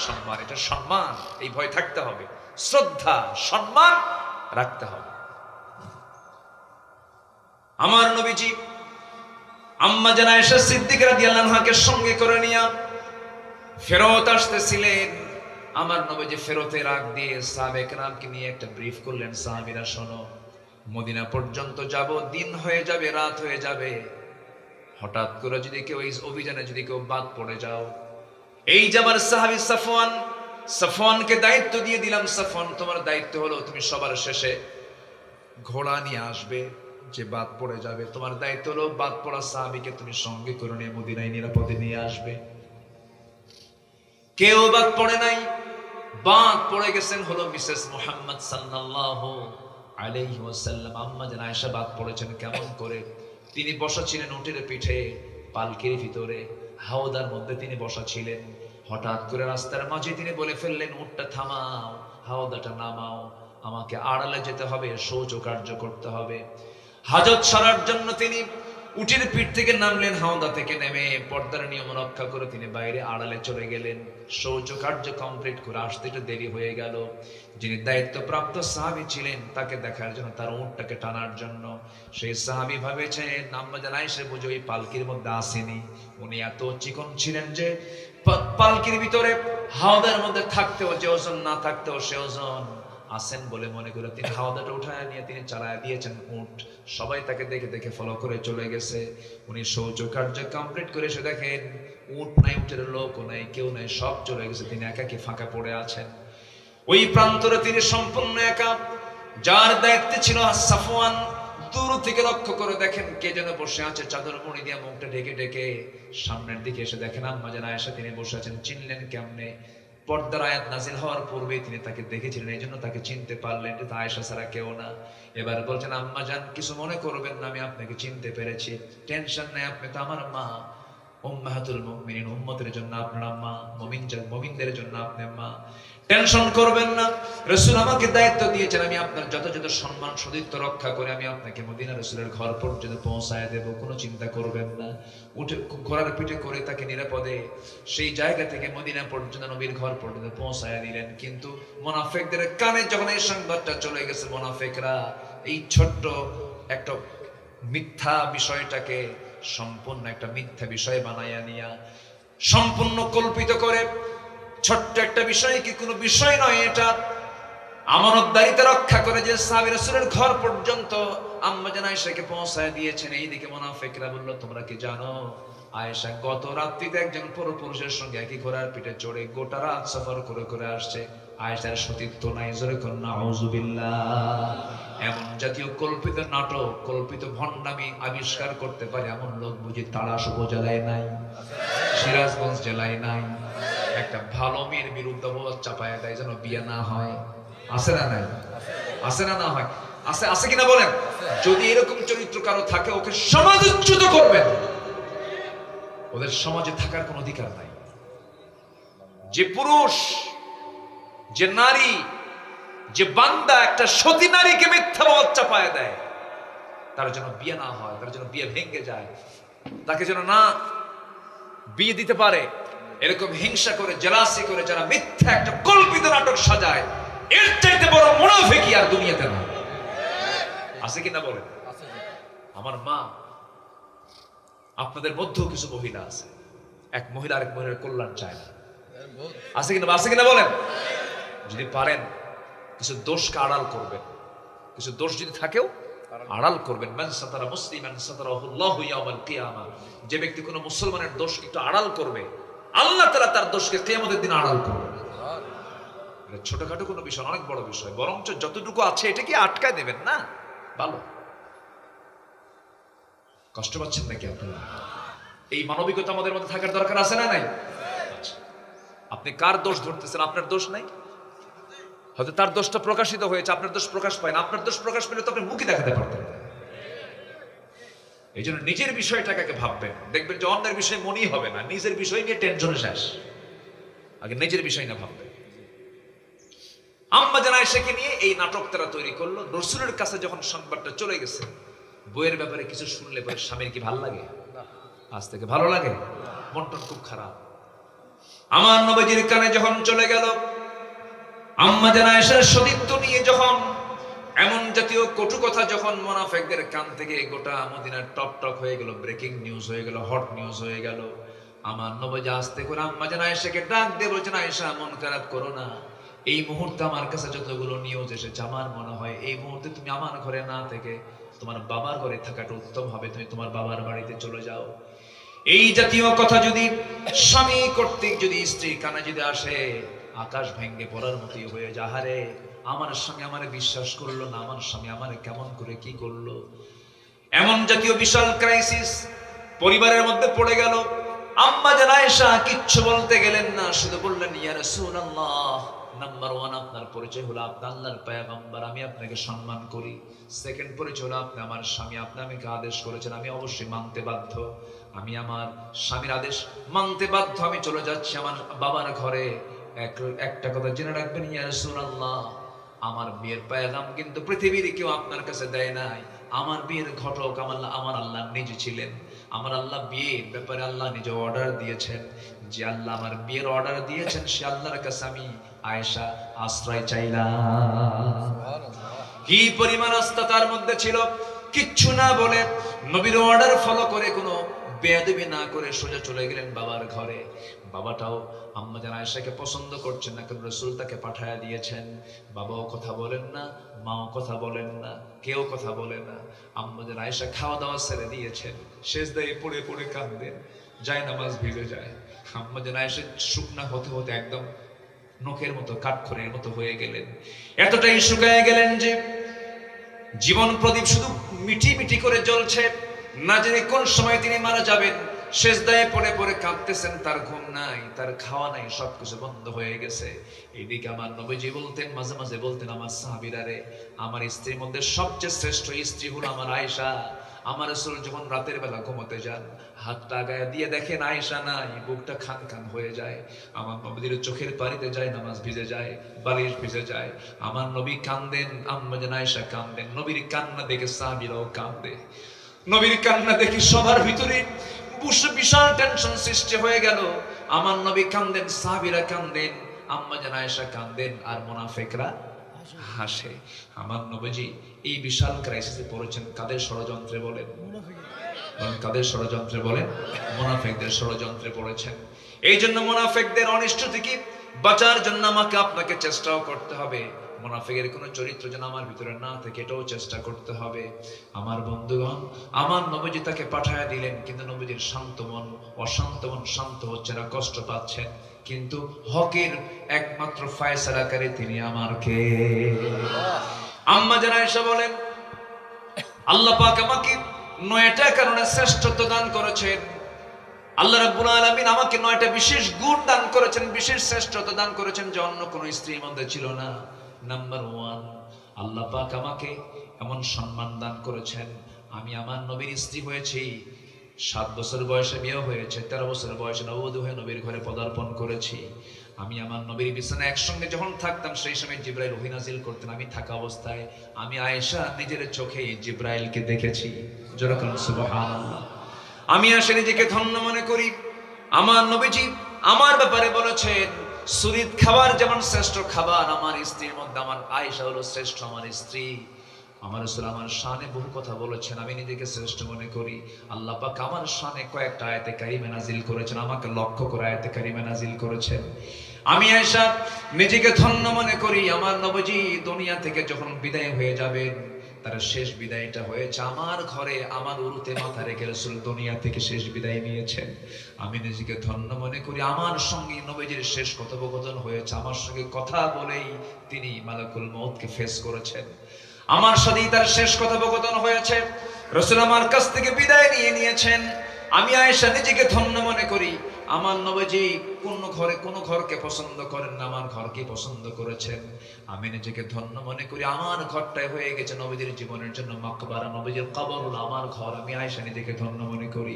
সম্মান। এটা সম্মান, এই ভয় থাকতে হবে। শ্রদ্ধা, সম্মান রাখতে হবে। আমার নবীজি আম্মা জান আয়েশা সিদ্দিকা রাদিয়াল্লাহু আনহাকে সঙ্গে করে নিয়ে ফেরত আসতেছিলেন। আমার নবীজি ফেরতের আগ দিয়ে সাহাবে কেরামকে নিয়ে একটা ব্রিফ করলেন, সাহাবীরা শোনো, মদিনা পর্যন্ত যাব, দিন হয়ে যাবে, রাত হয়ে যাবে, হঠাৎ করে যদি কেউ এই অভিযানে যদি কেউ বাদ পড়ে যাও, এই যে আমার সাহাবী সাফওয়ানকে দায়িত্ব দিয়ে দিলাম, সাফওয়ান তোমার দায়িত্ব হলো তুমি সবার শেষে ঘোড়া নিয়ে আসবে, যে বাদ পড়ে যাবে তোমার দায়িত্ব হলো বাদ পড়া সাহাবীকে তুমি সঙ্গে করে নিয়ে মদিনায় নিরাপদে নিয়ে আসবে। কেউ বাদ পড়ে নাই, বাদ পড়ে গেছেন হলো মিসেস মুহাম্মদ সাল্লাল্লাহু আলাইহি ওয়াসাল্লাম। আম্মা জান আয়েশা বাদ পড়েছেন কেমন করে? তিনি বসা ছিলেন উটের পিঠে, পালকির ভিতরে হাওদার মধ্যে তিনি বসা ছিলেন। হঠাৎ করে রাস্তার মাঝে তিনি বলে ফেললেন, উটটা থামাও, হাওদাটা নামাও, আমাকে আড়ালে যেতে হবে, শৌচ কার্য করতে হবে। হাজত সারার জন্য তিনি উটের পিঠ থেকে নামলেন, হাওদা থেকে নেমে পর্দার নিয়ম রক্ষা করে তিনি বাইরে আড়ালে চলে গেলেন। শৌচ কার্য কমপ্লিট করে আসতে একটু দেরি হয়ে গেল। যিনি দায়িত্বপ্রাপ্ত সাহাবী ছিলেন তাকে দেখার জন্য, তার উটটাকে টানার জন্য, সেই সাহাবী ভাবেছেন আম্মা জান আয়েশা বুঝি ওই পালকির মধ্যে আসেনি। উনি এত চিকন ছিলেন যে পালকির ভিতরে হাওদার মধ্যে থাকতেও যে ওজন, না থাকতেও সে ওজন, আসেন বলে মনে করে তিনি হাওদাটা উঠায় নিয়ে তিনি চালায় দিয়েছেন উট। সবাই তাকে দেখে দেখে ফলো করে চলে গেছে। উনি শৌচ কার্য কমপ্লিট করে এসে দেখেন উট নাই, উটের লোকও নাই, কেউ নাই, সব চলে গেছে, তিনি একাকী ফাঁকা পড়ে আছেন। ওই প্রান্তরে তিনি সম্পূর্ণ একা। যার দায়িত্বে ছিল সাফওয়ান, দূর থেকে লক্ষ্য করে দেখেন কে যেন বসে আছে, চাদর মুড়ি দিয়ে মুখটা ঢেকে ঢেকে। সামনের দিকে এসে দেখেন আম্মা জান আয়েশা তিনি বসে আছেন। চিনলেন কেমনে? পর্দার আয়াত নাজিল হওয়ার পূর্বেই তিনি তাকে দেখেছিলেন, এই জন্য তাকে চিনতে পারলেন, এটা আয়েশা ছাড়া কেউ না। এবার বলছেন, আম্মা জান কিছু মনে করবেন না, আমি আপনাকে চিনতে পেরেছি, টেনশন নেই, আপনি তো আমার মা, উম্মাহাতুল মুমিনিন, উম্মতের জন্য আপনার মা, মুমিনদের জন্য আপনি মা, টেনশন করবেন না। রাসূল আমাকে দায়িত্ব দিয়েছেন, আমি আপনার যথাযথ সম্মান সদিত্ব রক্ষা করে আমি আপনাকে মদিনা রাসূলের ঘর পর্যন্ত পৌঁছায় দেব, কোনো চিন্তা করবেন না। উঠে ঘোড়ার পিঠে করে তাকে নিরাপদে সেই জায়গা থেকে মদিনা পর্যন্ত, নবীর ঘর পর্যন্ত পৌঁছায় দিলেন। কিন্তু মুনাফিকদের কানে যখন এই সংবাদটা চলে গেছে, মুনাফিকরা এই ছোট্ট একটা মিথ্যা বিষয়টাকে সম্পূর্ণ একটা মিথ্যা বিষয় বানাইয়া নিয়া সম্পূর্ণ কল্পিত করে, ছোট্ট একটা বিষয় কি কোনো বিষয় নয়, এটা আমানতদারিতা রক্ষা করে যে সাহাবী রাসূলের ঘর পর্যন্ত আম্মা জান আয়েশাকে পৌঁছায় দিয়েছেন। এইদিকে মুনাফিকরা বলল, তোমরা কি জানো আয়েশা গত রাত্রিতে একজন পরপুরুষের সঙ্গে একই ঘোড়ার পিঠে চড়ে গোটা রাত সফর করে করে আসছে, আয়েশার সতীত্ব নাই, জোরে কোন নাউযুবিল্লাহ। এমন জাতীয় কল্পিত নাটক, কল্পিত ভণ্ডামি আবিষ্কার করতে পারে এমন লোক বুঝি তাড়াশ উপজেলায় নাই, সিরাজগঞ্জ জেলায় নাই। একটা ভালো মেয়ের বিরুদ্ধে অপবাদ চাপায় দেয় যেন বিয়ে না হয়, আছে না নাই? আছে না না হয়? আছে, আছে কিনা বলেন? যদি এরকম চরিত্র কারো থাকে, ওকে সমাজচ্যুত করবেন, ওদের সমাজে থাকার কোনো অধিকার নাই। যে পুরুষ, যে নারী, যে বান্দা একটা সতী নারীকে মিথ্যা অপবাদ চাপায় দেয়, তার জন্য বিয়ে না হয়, তার জন্য বিয়ে ভেঙে যায়, তাকে যেন না বিয়ে দিতে পারে, এরকম হিংসা করে, জেলাসি করে যারা মিথ্যা একটা কল্পিত নাটক সাজায়, এর চাইতে বড় মুনাফিক আর দুনিয়াতে না। আছে কিনা বলেন? আমার মা, আপনাদের মধ্যেও কিছু মহিলা আছে, এক মহিলা আরেক মহিলার কল্যাণ চায় না, আছে কিনা? আছে কিনা বলেন? যদি পারেন কিছু দোষকে আড়াল করবেন, কিছু দোষ যদি থাকেও আড়াল করবেন। মান সাতারা মুসলিমান সাতারাহুল্লাহু ইয়াউমাল কিয়ামা, যে ব্যক্তি কোনো মুসলমানের দোষকে একটু আড়াল করবে, আল্লাহ তাআলা তার দোষকে কিয়ামতের দিন আড়াল করবে। এটা ছোটখাটো কোনো বিষয়, অনেক বড় বিষয়, বরঞ্চ যতটুকু আছে এটাকে আটকায় দেবেন না, ভালো। কষ্ট পাচ্ছেন নাকি আপনারা? এই মানবিকতা আমাদের মধ্যে থাকার দরকার আছে না নাই? আপনি কার দোষ ধরতেছেন? আপনার দোষ নাই, হয়তো তার দোষটা প্রকাশিত হয়েছে, আপনার দোষ প্রকাশ পায় না। আপনার দোষ প্রকাশ পেলে তো আপনি মুখে দেখাতে পারতেন। এই জন্য নিজের বিষয়টাকে আগে ভাববেন, দেখবেন যে অন্যের বিষয় মনেই হবে না, নিজের বিষয় নিয়ে টেনশনে শেষ, আগে নিজের বিষয় না ভাববেন। আম্মা জান আয়েশাকে নিয়ে এই নাটক তারা তৈরি করলো। রাসূলের কাছে যখন সংবাদটা চলে গেছে, বইয়ের ব্যাপারে কিছু শুনলে পরে স্বামীর কি ভালো লাগে? আজ থেকে ভালো লাগে? মনটা খুব খারাপ। আমার নবীজির কানে যখন চলে গেল, আম্মা জান আয়েশার সতীত্ব নিয়ে যখন এমন জাতীয় কটু কথা যখন মুনাফিকদের কান থেকে গোটা মদিনার টপ টপ হয়ে গেল, ব্রেকিং নিউজ হয়ে গেল, হট নিউজ হয়ে গেল, আমার নবী আস্তে করে আম্মা জান আয়েশাকে ডাক দিয়ে বলছেন, আয়েশা মন খারাপ করো না, এই মুহূর্তে আমার কাছে যতগুলো নিউজ এসেছে আমার মনে হয় এই মুহূর্তে তুমি আমার ঘরে না থেকে তোমার বাবার ঘরে থাকাটা উত্তম হবে, তুমি তোমার বাবার বাড়িতে চলে যাও। এই জাতীয় কথা যদি স্বামী কর্তৃক যদি স্ত্রীর কানে যদি আসে, আকাশ ভেঙে পড়ার মতোই হয়ে যায়। হারে আমার স্বামী আমারে বিশ্বাস করলো না, আমার স্বামী আমারে কেমন করে কি করলো। এমন জাতীয় বিশাল ক্রাইসিস পরিবারের মধ্যে পড়ে গেল। আম্মা জান আয়েশা কিচ্ছু বলতে গেলেন না, শুধু বললেন, ইয়া রাসূলুল্লাহ, নাম্বার 1 আপনার পরিচয় হলো আপনি আল্লাহর পয়গম্বর, আমি আপনাকে সম্মান করি। সেকেন্ড পরিচয় হলো আপনি আমার স্বামী, আপনি আমাকে আদেশ করেছেন, আমি অবশ্যই মানতে বাধ্য। আমি আমার স্বামীর আদেশ মানতে বাধ্য, আমি চলে যাচ্ছি আমার বাবার ঘরে। একটা কথা জেনে রাখবেন, ইয়া রাসূলুল্লাহ, আমার বিয়ের পয়গাম কিন্তু পৃথিবীর কেউ আপনার কাছে দেয় নাই। আমার বিয়ের ঘটক আমার আল্লাহ নিজে ছিলেন। আমার আল্লাহ বিয়ের ব্যাপারে আল্লাহ নিজে অর্ডার দিয়েছেন। যে আল্লাহ আমার বিয়ের অর্ডার দিয়েছেন সে আল্লাহর কাছে আমি আয়েশা আশ্রয় চাইলাম। কি পরিমাণ আস্থা তার মধ্যে ছিল! কিচ্ছু না বলে নবীর অর্ডার ফলো করে কোনো বেয়াদবি না করে সোজা চলে গেলেন বাবার ঘরে। বাবাটাও আম্মা জান আয়েশাকে পছন্দ করছেন না, কারণ রাসূল তাকে পাঠায়া দিয়েছেন। বাবাও কথা বলেন না, মাও কথা বলেন না, কেউ কথা বলে না। আম্মা জান আয়েশা খাওয়া দাওয়া ছেড়ে দিয়েছেন, সেজদায় পড়ে পড়ে কাঁদেন, যায় নামাজ ভিজে যায়। আম্মা জান আয়েশা শুকনা হতে হতে একদম নখের মতো কাঠখড়ের মতো হয়ে গেলেন, এতটাই শুকায় গেলেন যে জীবন প্রদীপ শুধু মিটি মিটি করে জ্বলছে, না জানি কোন সময় তিনি মারা যাবেন। সেজদায় পড়ে পড়ে কাঁদতেছেন, তার ঘুম নাই, তার খাওয়া নাই, সবকিছু বন্ধ হয়ে গেছে। এইদিকে আমার নবীজি বলতেন, মাঝে মাঝে বলতেন, আমার সাহাবীরা রে, আমার স্ত্রীর মধ্যে সবচেয়ে শ্রেষ্ঠ স্ত্রী হলো আমার আয়েশা। আমার রাসূল যখন রাতের বেলা ঘুমোতে যান, হাতটা গায়ে দিয়ে দেখেন আয়েশা নাই, বুকটা খান খান হয়ে যায়। আমার নবীর চোখের পানিতে যায়, নামাজ ভিজে যায়, বালিশ ভিজে যায়। আমার নবী কান্দেন, আম্মা জান আয়েশা কান্দেন। নবীর কান্না দেখে সাহাবীরাও কান্দে। নবীর কান্না দেখে সবার ভিতরে বিশাল টেনশন সৃষ্টি হয়ে গেল। আমার নবী কান্দেন, সাহাবীরা কান্দেন, আম্মা জান আয়েশা কান্দেন, আর মুনাফিকরা হাসে। আমার নবীজি এই বিশাল ক্রাইসিসে পড়েছেন কাদের ষড়যন্ত্রে বলেন? কাদের ষড়যন্ত্রে বলেন? মুনাফিকদের ষড়যন্ত্রে পড়েছেন। এই জন্য মুনাফিকদের অনিষ্ট থেকে বাঁচার জন্য আমাকে আপনাকে চেষ্টাও করতে হবে। মুনাফিকের কোনো চরিত্র যেন আমার ভিতরে না থাকে, এটাও চেষ্টা করতে হবে। আমার বন্ধুগণ, আমার নবীজি তাকে পাঠায়া দিলেন, কিন্তু নবীজির শান্ত মন, অশান্ত মন শান্ত হচ্ছে না, কষ্ট পাচ্ছেন। কিন্তু হকের একমাত্র ফয়সালাকারী তিনি আমার কে? আম্মা জান আয়েশা বলেন, আল্লাহ পাক আমাকে 9টা কারণে শ্রেষ্ঠত্ব দান করেছেন। আল্লাহ রাব্বুল আলামিন আমাকে 9টা বিশেষ গুণ দান করেছেন, বিশেষ শ্রেষ্ঠত্ব দান করেছেন, যে অন্য কোনো স্ত্রীর মধ্যে ছিল না। নাম্বার 1, আল্লাহ পাক আমাকে এমন সম্মান দান করেছেন, আমি আমার নবীর স্ত্রী হয়েছি। 7 বছর বয়সে বিয়ে হয়েছে, 13 বছর বয়সে নববধূ হয়ে নবীর ঘরে পদার্পণ করেছি। আমি আমার নবীর বিছানায় একসঙ্গে যখন থাকতাম, সেই সময় জিবরাইল ওহী নাযিল করতেন। আমি থাকা অবস্থায় আমি আয়েশা নিজের চোখেই জিবরাইলকে দেখেছি। জোরে বলুন সুবহানাল্লাহ। আমি আসলে নিজেকে ধন্য মনে করি। আমার নবীজি আমার ব্যাপারে বলেছেন, সুরিত খাবার যেমন শ্রেষ্ঠ খাবার, আমার স্ত্রীর মধ্যে আমার আয়েশা হলো শ্রেষ্ঠ আমার স্ত্রী। আমার রাসূল আমার শানে বহু কথা বলেছেন, আমি নিজেকে শ্রেষ্ঠ মনে করি। আল্লাহ পাক আমার শানে কয়েকটা আয়াতে কারিমা নাজিল করেছেন, আমাকে লক্ষ্য করে আয়াতে কারিমা নাজিল করেছেন। আমি আয়েশা নিজেকে ধন্য মনে করি। আমার নবীজি দুনিয়া থেকে যখন বিদায় হয়ে যাবেন, তার শেষ বিদায়টা হয়েছে আমার ঘরে, আমার উরুতে মাথা রেখে রাসূল দুনিয়া থেকে শেষ বিদায় নিয়েছেন। আমি নিজেকে ধন্য মনে করি, আমার সঙ্গে নবীজির শেষ কথোপকথন হয়েছে, আমার সঙ্গে কথা বলেই তিনি মালাকুল মউতকে ফেস করেছেন। আমার সাথেই তার শেষ কথোপকথন হয়েছে, রাসূল আমার কাছ থেকে বিদায় নিয়ে নিয়েছেন। আমি আয়েশা নিজেকে ধন্য মনে করি। আমার নবীজি কোন ঘরকে পছন্দ করেন না, আমার ঘরকে পছন্দ করেছেন। আমি নিজেকে ধন্য মনে করি, আমার ঘরটাই হয়ে গেছে নবীজির জীবনের জন্য মাকবারা, নবীজির কবর হলো আমার ঘর। আমি আয়েশা নিজেকে ধন্য মনে করি।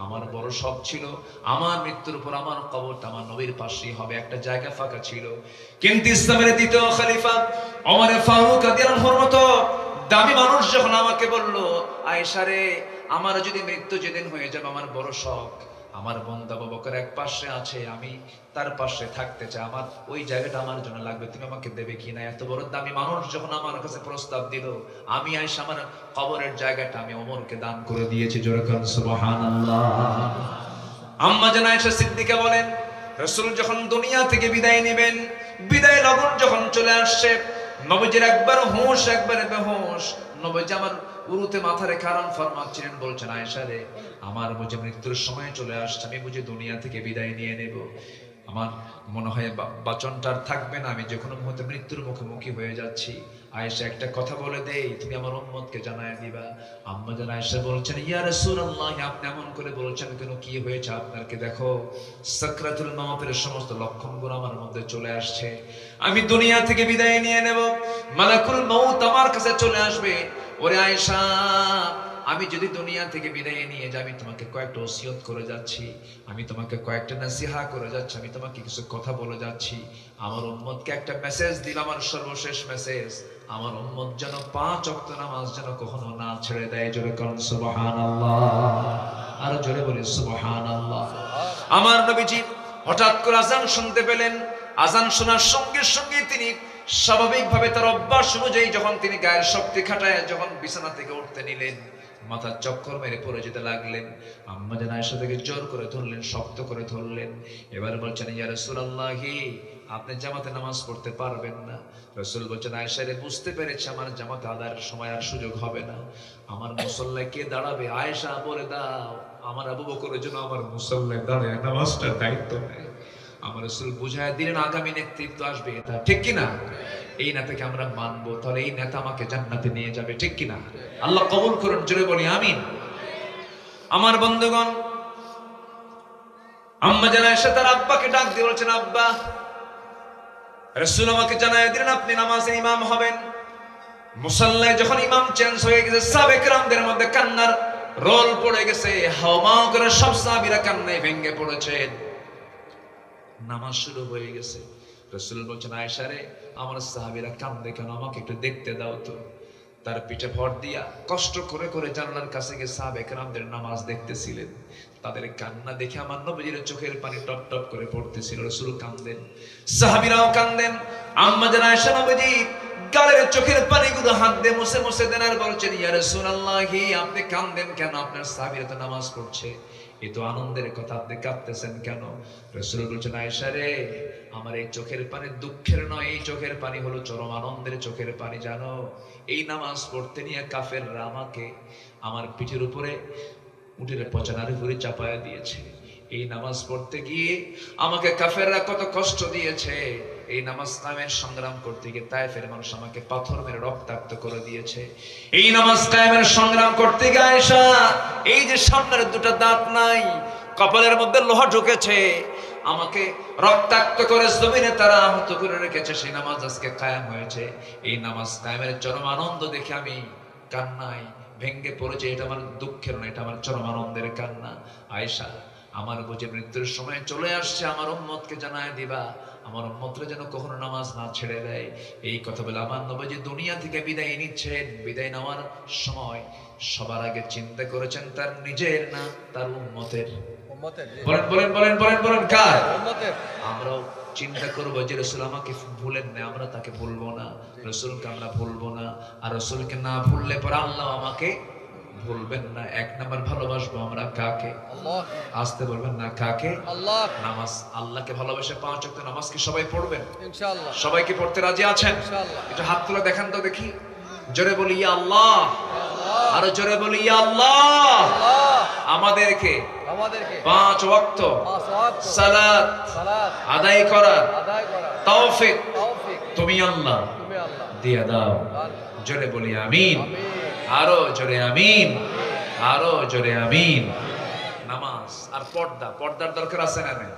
আমার বড় শখ ছিল আমার মৃত্যুর উপর আমার কবরটা আমার নবীর পাশেই হবে, একটা জায়গা ফাঁকা ছিল। কিন্তু ইসলামের দ্বিতীয় খলিফা ওমর ফারুক রাদিয়াল্লাহু আনহুর মতো দামি মানুষ যখন আমাকে বলল, আয়েশা রে, আমার যদি মৃত্যু যেদিন হয়ে যাবে, আমার বড় শখ আমার বন্ধু আবু বকর এক পাশে আছে, আমি তার পাশে থাকতে চাই, আমার ওই জায়গাটা আমার জন্য লাগবে, তুমি আমাকে দেবে কিনা? এত বড় দামি মানুষ যখন আমার কাছে প্রস্তাব দিল, আমি আয়েশা আমার কবরের জায়গাটা আমি ওমরকে দান করে দিয়েছি। জোরে বলুন সুবহানাল্লাহ। আম্মা জান আয়েশা সিদ্দিকা বলেন, রাসূল যখন দুনিয়া থেকে বিদায় নেবেন, বিদায় লগন যখন চলে আসছে, নবীজির একবার হুঁশ একবার বেহুশ। নবীজি আমার উরুতে মাথা রেখে আরাম ফরমাচ্ছিলেন, বলছেন আয়েশা রে, আমার বুঝে মৃত্যুর সময় চলে আসছে, আমি বুঝে দুনিয়া থেকে বিদায় নিয়ে নেব। আমার মনে হয় বাচনটা আর থাকবে না, আমি যে কোনো মুহূর্তে মৃত্যুর মুখোমুখি হয়ে যাচ্ছি। আয়েশা একটা কথা বলে দেই, তুমি আমার উম্মতকে জানায় দিবা। আম্মা জান আয়েশা বলছেন, ইয়া রাসূলুল্লাহ, আপনি এমন করে বলছেন কেন, কি হয়েছে আপনার? কি দেখো, সাকরাতুল মাউতের সমস্ত লক্ষণগুলো আমার মধ্যে চলে আসছে, আমি দুনিয়া থেকে বিদায় নিয়ে নেব, মালাকুল মাউত আমার কাছে চলে আসবে। ওরে আয়েশা, আমি যদি দুনিয়া থেকে বিদায় নিয়ে যাই, আমি তোমাকে কয়েকটা ওসিয়ত করে যাচ্ছি, আমি তোমাকে কয়েকটা নসিহা করে যাচ্ছি, আমি তোমাকে কিছু কথা বলে যাচ্ছি। আমার উম্মতকে একটা মেসেজ দিলাম, আমার সর্বশেষ মেসেজ, আমার উম্মত যেন 5 ওয়াক্ত নামাজ যেন কখনো না ছেড়ে দেয়। জোরে করুন সুবহানাল্লাহ, আরো জোরে বলি সুবহানাল্লাহ। আমার নবীজি হঠাৎ করে আজান শুনতে পেলেন। আজান শোনার সঙ্গে সঙ্গে তিনি স্বাভাবিকভাবে তার অভ্যাস অনুযায়ী যখন তিনি গায়ের শক্তি খাটায় যখন বিছানা থেকে উঠতে নিলেন, মাথার চক্কর মেরে পড়ে যেতে লাগলেন। আম্মা জান আয়েশা থেকে জোর করে ধরলেন, শক্ত করে ধরলেন। এবার বলছেন, ইয়া রাসূলুল্লাহ, আপনি জামাতে নামাজ পড়তে পারবেন না। রাসূল বলছেন, আয়েশা রে, বুঝতে পেরেছি আমার জামাতে আদায়ের সময় আর সুযোগ হবে না, আমার মুসল্লায় কে দাঁড়াবে? আয়েশা বলে দাও, আমার আবু বকরের জন্য আমার মুসল্লায় দাঁড়ায় নামাজটার দায়িত্ব নেয়। আমার রাসূল বুঝায় দিলেন, আগামী নেতৃত্ব আসবে, এটা ঠিক কিনা? এই নেতাকে আমরা মানবো, তাহলে এই নেতা আমাকে জান্নাতে নিয়ে যাবে, ঠিক কিনা? আল্লাহ কবুল করুন, জোরে বলি আমিন। আমার বন্ধুগণ, আম্মা জান আয়েশা তার আব্বাকে ডাক দিয়ে বলছেন, আব্বা, রাসূল আমাকে জানায় দিলেন আপনি নামাজের ইমাম হবেন। মুসাল্লায় যখন ইমাম চেঞ্জ হয়ে গেছে, সাহাবায়ে কেরামদের মধ্যে কান্নার রোল পড়ে গেছে, হাওমা করে সব সাহাবীরা কান্নায় ভেঙে পড়েছেন। নামাজ শুরু হয়ে গেছে। রাসূল বলছেন, আয়েশা রে, আমার সাহাবীরা কান্দে কেন, আমাকে একটু দেখতে দাও তো। তার পিঠে ভর দিয়া কষ্ট করে করে জানলার কাছে গিয়ে সাহাবায়ে কেরামদের নামাজ দেখতেছিলেন। তাদের কান্না দেখে আমার নবীজির চোখের পানি টপ টপ করে পড়তেছিল। রাসূল কান্দেন, সাহাবীরাও কান্দেন। আম্মা জান আয়েশা নবীজি গালের চোখের পানিগুলো হাত দিয়ে মুছে মুছে দেন আর বলছেন, ইয়া রাসূলুল্লাহ, আপনি কান্দেন কেন? আপনার সাহাবীরা তো নামাজ পড়ছে, এ তো আনন্দের কথা, আপনি কাঁদতেছেন কেন? রাসূল বলছেন, আয়েশা রে, আমার এই চোখের পানি দুঃখের নয়, এই চোখের পানি হলো চরম আনন্দের চোখের পানি। জানো, এই নামাজ পড়তে নিয়ে কাফেররা আমাকে আমার পিঠের উপরে উঠে পচানার উপরে চাপায়া দিয়েছে। এই নামাজ পড়তে গিয়ে আমাকে কাফেররা কত কষ্ট দিয়েছে। এই নামাজ কায়েমের সংগ্রাম করতে গিয়ে তায়েফের মানুষ আমাকে পাথর মেরে রক্তাক্ত করে দিয়েছে। এই নামাজ কায়েমের সংগ্রাম করতে গিয়ে আয়েশা, এই যে সামনের দুটো দাঁত নাই, কপালের মধ্যে লোহা ঢুকেছে, আমাকে রক্তাক্ত করে জমিনে তারা আহত করে রেখেছে। সেই নামাজ আজকে কায়েম হয়েছে। এই নামাজ কায়েমের চরম আনন্দ দেখে আমি কান্নায় ভেঙ্গে পড়েছে। এটা আমার দুঃখের না, এটা আমার চরম আনন্দের কান্না। আয়েশা, আমার বুঝে মৃত্যুর সময় চলে আসছে, আমার উম্মতকে জানায় দিবা, আমার উম্মতরা যেন কখনো নামাজ না ছেড়ে দেয়। এই কথা বলে আমার নবীজি দুনিয়া থেকে বিদায় নিচ্ছেন। বিদায় নেওয়ার সময় সবার আগে চিন্তা করেছেন তার নিজের না তার উম্মতের। বলেন বলেন বলেন বলেন বলেন, কার? আমরাও চিন্তা করবো যে রাসূল আমাকে ভুলেন না, আমরা তাকে ভুলবো না, রাসূলকে আমরা ভুলবো না। আর রাসূলকে না ভুললে পরে আল্লাহ আমাকে ভুলবেন না। এক নাম্বার ভালোবাসবো আমরা কাকে? আল্লাহ। আসতে বলবেন না, কাকে? আল্লাহ। নামাজ, আল্লাহকে ভালোবেসে 5 ওয়াক্ত নামাজ কি সবাই পড়বেন? ইনশাআল্লাহ। সবাই কি পড়তে রাজি আছেন? ইনশাআল্লাহ। একটু হাত তুলে দেখান তো দেখি। জোরে বলি ইয়া আল্লাহ, আরো জোরে বলি ইয়া আল্লাহ। আমাদেরকে 5 ওয়াক্ত সালাত আদায় করার তৌফিক তুমি আল্লাহ দিয়ে দাও। জোরে বলি আমিন, আরো জোরে আমিন, আরো জোরে আমিন। নামাজ আর পর্দা, পর্দার দরকার আছে না নাই?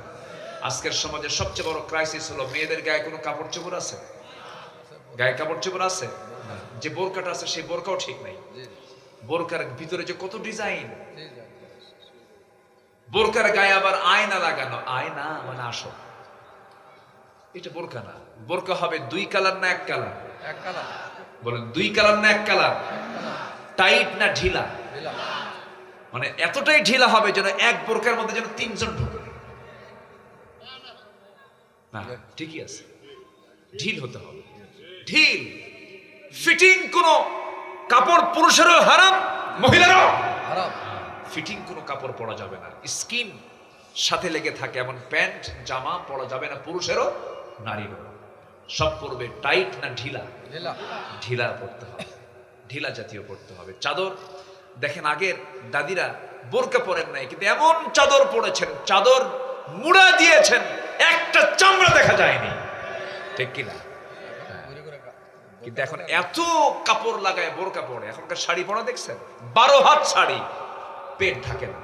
আজকের সমাজে সবচেয়ে বড় ক্রাইসিস হলো মেয়েদের গায়ে কোনো কাপড় চোপড় আছে? গায়ে কাপড় চোপড় আছে? যে বোরকাটা আছে সেই বোরকাও ঠিক নাই। বোরকার ভিতরে যে কত ডিজাইন, বোরকার গায়ে আবার আয়না লাগানো। আয়না মানে আসল, এটা বোরকা না। বোরকা হবে 2 কালার না 1 কালার? 1 কালার। বলেন 2 কালার না 1 কালার? টাইট না ঢিলা? মানে এতটাই ঢিলা হবে যেন এক বোরকার মধ্যে যেন 3 জন ঢোকে না। ঠিকই আছে, ঢিল হতে হবে, ঢিল। ফিটিং কোন কাপড় পুরুষেরও হারাম, মহিলারও হারাম। ফিটিং কোন কাপড় পরা যাবে না। স্কিন সাথে লেগে থাকে এমন প্যান্ট জামা পরা যাবে না, পুরুষেরও নারীরও। সব পরবে টাইট না ঢিলা? ঢিলা। ঢিলা পড়তে হবে, ঢিলা জাতীয় পড়তে হবে। চাদর দেখেন আগের দাদিরা বোরকা পরেন নাই, কিন্তু এমন চাদর পরেছেন, চাদর মুড়া দিয়েছেন, একটা চামড়া দেখা যায়নি, ঠিক কিনা? কিন্তু এখন এত কাপড় লাগায় বোরকা পরে। এখনকার শাড়ি পরা দেখছেন 12 হাত শাড়ি, পেট ঢাকে না।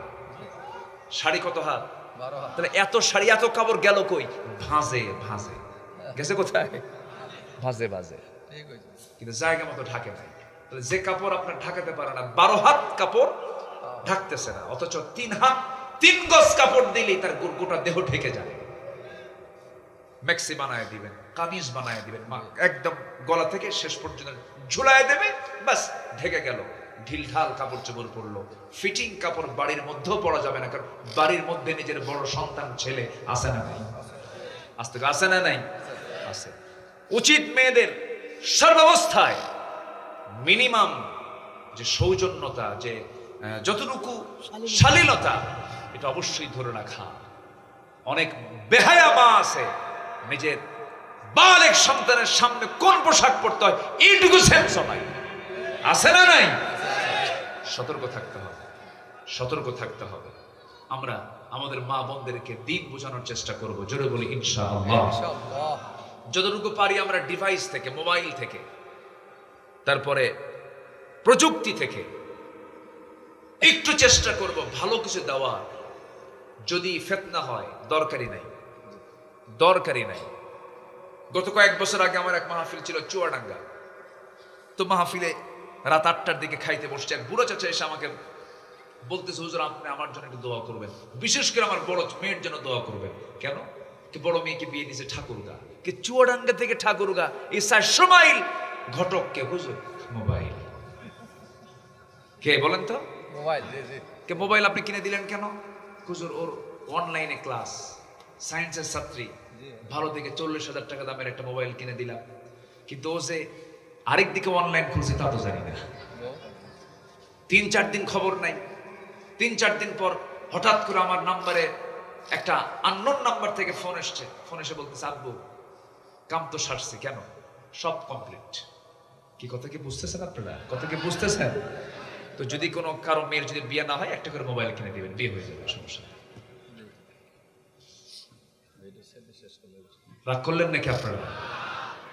শাড়ি কত হাত? 12 হাত। তাহলে এত শাড়ি এত কাপড় গেল কই? ভাঁজে ভাঁজে গেছে কোথায়? ভাঁজে ভাঁজে, ঠিক হয়েছে। কিন্তু জায়গা মতো ঢাকে নাই। তাহলে যে কাপড় আপনার ঢাকাতে পারে না, 12 হাত কাপড় ঢাকতেছে না, অথচ 3 হাত 3 গজ কাপড় দিলেই তার গোটা দেহ ঢেকে যায়। ম্যাক্সি বানায় দিবেন, কামিজ বানায় দিবেন, একদম গলা থেকে শেষ পর্যন্ত ঝুলায় দেবে, বাস ঢেকে গেল। ঢিলঢাল কাপড় চোপড় পরলো, ফিটিং কাপড় বাড়ির মধ্যেও পরা যাবে না, কারণ বাড়ির মধ্যে নিজের বড় সন্তান ছেলে আছে না নাই? আজ থেকে আছে না নাই? আছে। উচিত মেয়েদের সর্বাবস্থায় মিনিমাম যে সৌজন্যতা, যে যতটুকু শালীনতা, এটা অবশ্যই ধরে রাখা। অনেক বেহায়া মা আছে, নিজের বালেক সন্তানের সামনে কোন পোশাক পরতে হয় এইটুকু সেন্স নাই, আছে না নাই? সতর্ক থাকতে হবে, সতর্ক থাকতে হবে। আমরা আমাদের মা বোনদেরকে দিন বোঝানোর চেষ্টা করব, জোরে বলি ইনশাআল্লাহ। ইনশাআল্লাহ। যতটুকু পারি আমরা ডিভাইস থেকে, মোবাইল থেকে, তারপরে প্রযুক্তি থেকে একটু চেষ্টা করব ভালো কিছু দেওয়া। যদি ফিতনা হয় দরকারি নাই, দরকারি নাই। গত কয়েক বছর আগে আমার এক মাহফিল ছিল চুয়াডাঙ্গা। তো মাহফিলে রাত 8টার দিকে খাইতে বসছে, এক বুড়ো চাচা এসে আমাকে বলতেছে, হুজুর আপনি আমার জন্য একটু দোয়া করবেন, বিশেষ করে আমার বড় মেয়ের জন্য দোয়া করবেন। কেন? কি বড় মেয়েকে বিয়ে দিয়েছে ঠাকুরগা, কি চুয়াডাঙ্গা থেকে ঠাকুরগা এই 400 মাইল। ঘটক কে? হুজুর মোবাইল। কে বলেন তো? মোবাইল। জি জি। কে মোবাইল আপনি কিনে দিলেন কেন? হুজুর ওর অনলাইনে ক্লাস, সায়েন্সের ছাত্রী, ভালো থেকে 40,000 টাকা দামের একটা মোবাইল কিনে দিলাম। কিন্তু ও যে আরেক দিকে অনলাইন খুলছে তা তো জানি না। 3-4 দিন খবর নাই। 3-4 দিন পর হঠাৎ করে আমার নাম্বারে একটা আননোন নাম্বার থেকে ফোন এসছে। ফোন এসে বলতেছে, আব্বু কাম তো সারছে। কেন? সব কমপ্লিট। কি কথা কি বুঝতেছেন আপনারা? কথা কি বুঝতেছেন? তো যদি কোনো কারো মেয়ের যদি বিয়ে না হয় একটা করে মোবাইল কিনে দিবেন, বিয়ে হয়ে যাবে, সমস্যা নেই। রাগ করলেন নাকি আপনারা?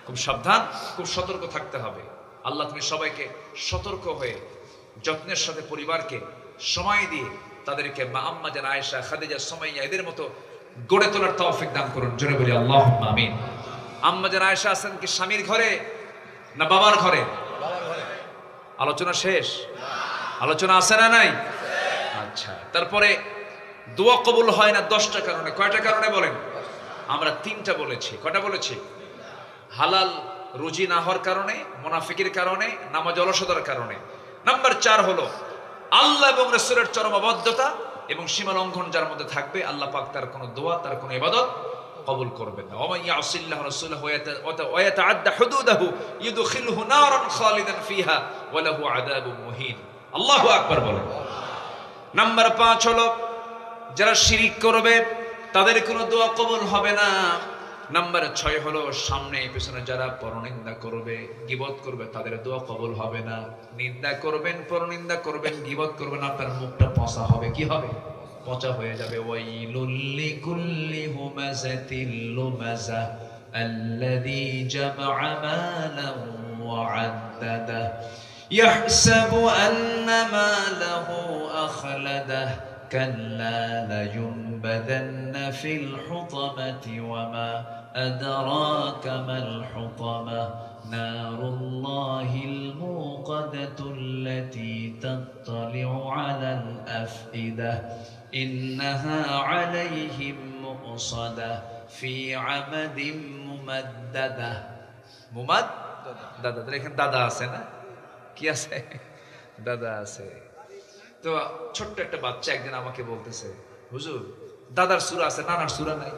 খুব সাবধান, খুব সতর্ক থাকতে হবে। আল্লাহ তুমি সবাইকে সতর্ক হয়ে যত্নের সাথে পরিবারকে সময় দিয়ে তাদেরকে মা আম্মা জান আয়েশা, খাদিজা, সুমাইয়া এদের মতো গড়ে তোলার তৌফিক দান করুন, জোরে বলি আল্লাহুম্মা আমিন। আম্মা জান আয়েশা আছেন কি স্বামীর ঘরে না বাবার ঘরে? বাবার ঘরে। আলোচনা শেষ? আলোচনা আছে না নাই? আচ্ছা, তারপরে দোয়া কবুল হয় না 10টা কারণে। কয়টা কারণে বলেন? আমরা 3টা বলেছি। কয়টা বলেছি? হালাল রুজি না হওয়ার কারণে, মুনাফিকের কারণে, নামাজ অলসতার কারণে। নাম্বার 4 হলো আল্লাহ এবং রাসূলের চরম অবাধ্যতা এবং সীমা লঙ্ঘন যার মধ্যে থাকবে, আল্লাহ পাক তার কোনো দোয়া, তার কোনো ইবাদত কবুল করবেন না। ওয়া মান ইয়াসিল্লাহু রাসূলাহু ওয়া ইয়াতাআদ্দা হুদুদাহু ইউদখিলহু নারান খালিদান ফিহা ওয়া লাহু আযাবুন মুহিন। আল্লাহু আকবার বলেন। নাম্বার 5 হলো যারা শিরিক করবে তাদের কোনো দোয়া কবুল হবে না। নাম্বার 6 হলো সামনে পেছনে যারা পরনিন্দা করবে, গীবত করবে, তাদের দোয়া কবুল হবে না। নিন্দা করবেন, পরনিন্দা করবেন, গীবত করবেন, আপনার মুখটা পচা হবে। কি হবে? পচা হয়ে যাবে। ওয়াইলুল লিকুল্লি হুমাযাতিল লুমাযা আল্লাযী জামআ মালান ওয়া আদ্দাদা ইয়াহসাবু আন্না মালাহু আখলাদা কাল্লা লায়ুনবাযান্না ফিল হুতামাতি ওয়া মা আদরাকা মাল হুতামা নারুল্লাহিল মুকাদাতুল্লাতী তাত্তালিউ আলাল আফইদা ইন্নাহা আলাইহিম মুসাদা ফি আমাদিম মুমাদ্দাদা। দাদা, এখানে দাদা আছে না? কি আছে? দাদা আছে। তো ছোট্ট একটা বাচ্চা একদিন আমাকে বলতেছে, হুজুর দাদার সূরা আছে, নানার সূরা নাই।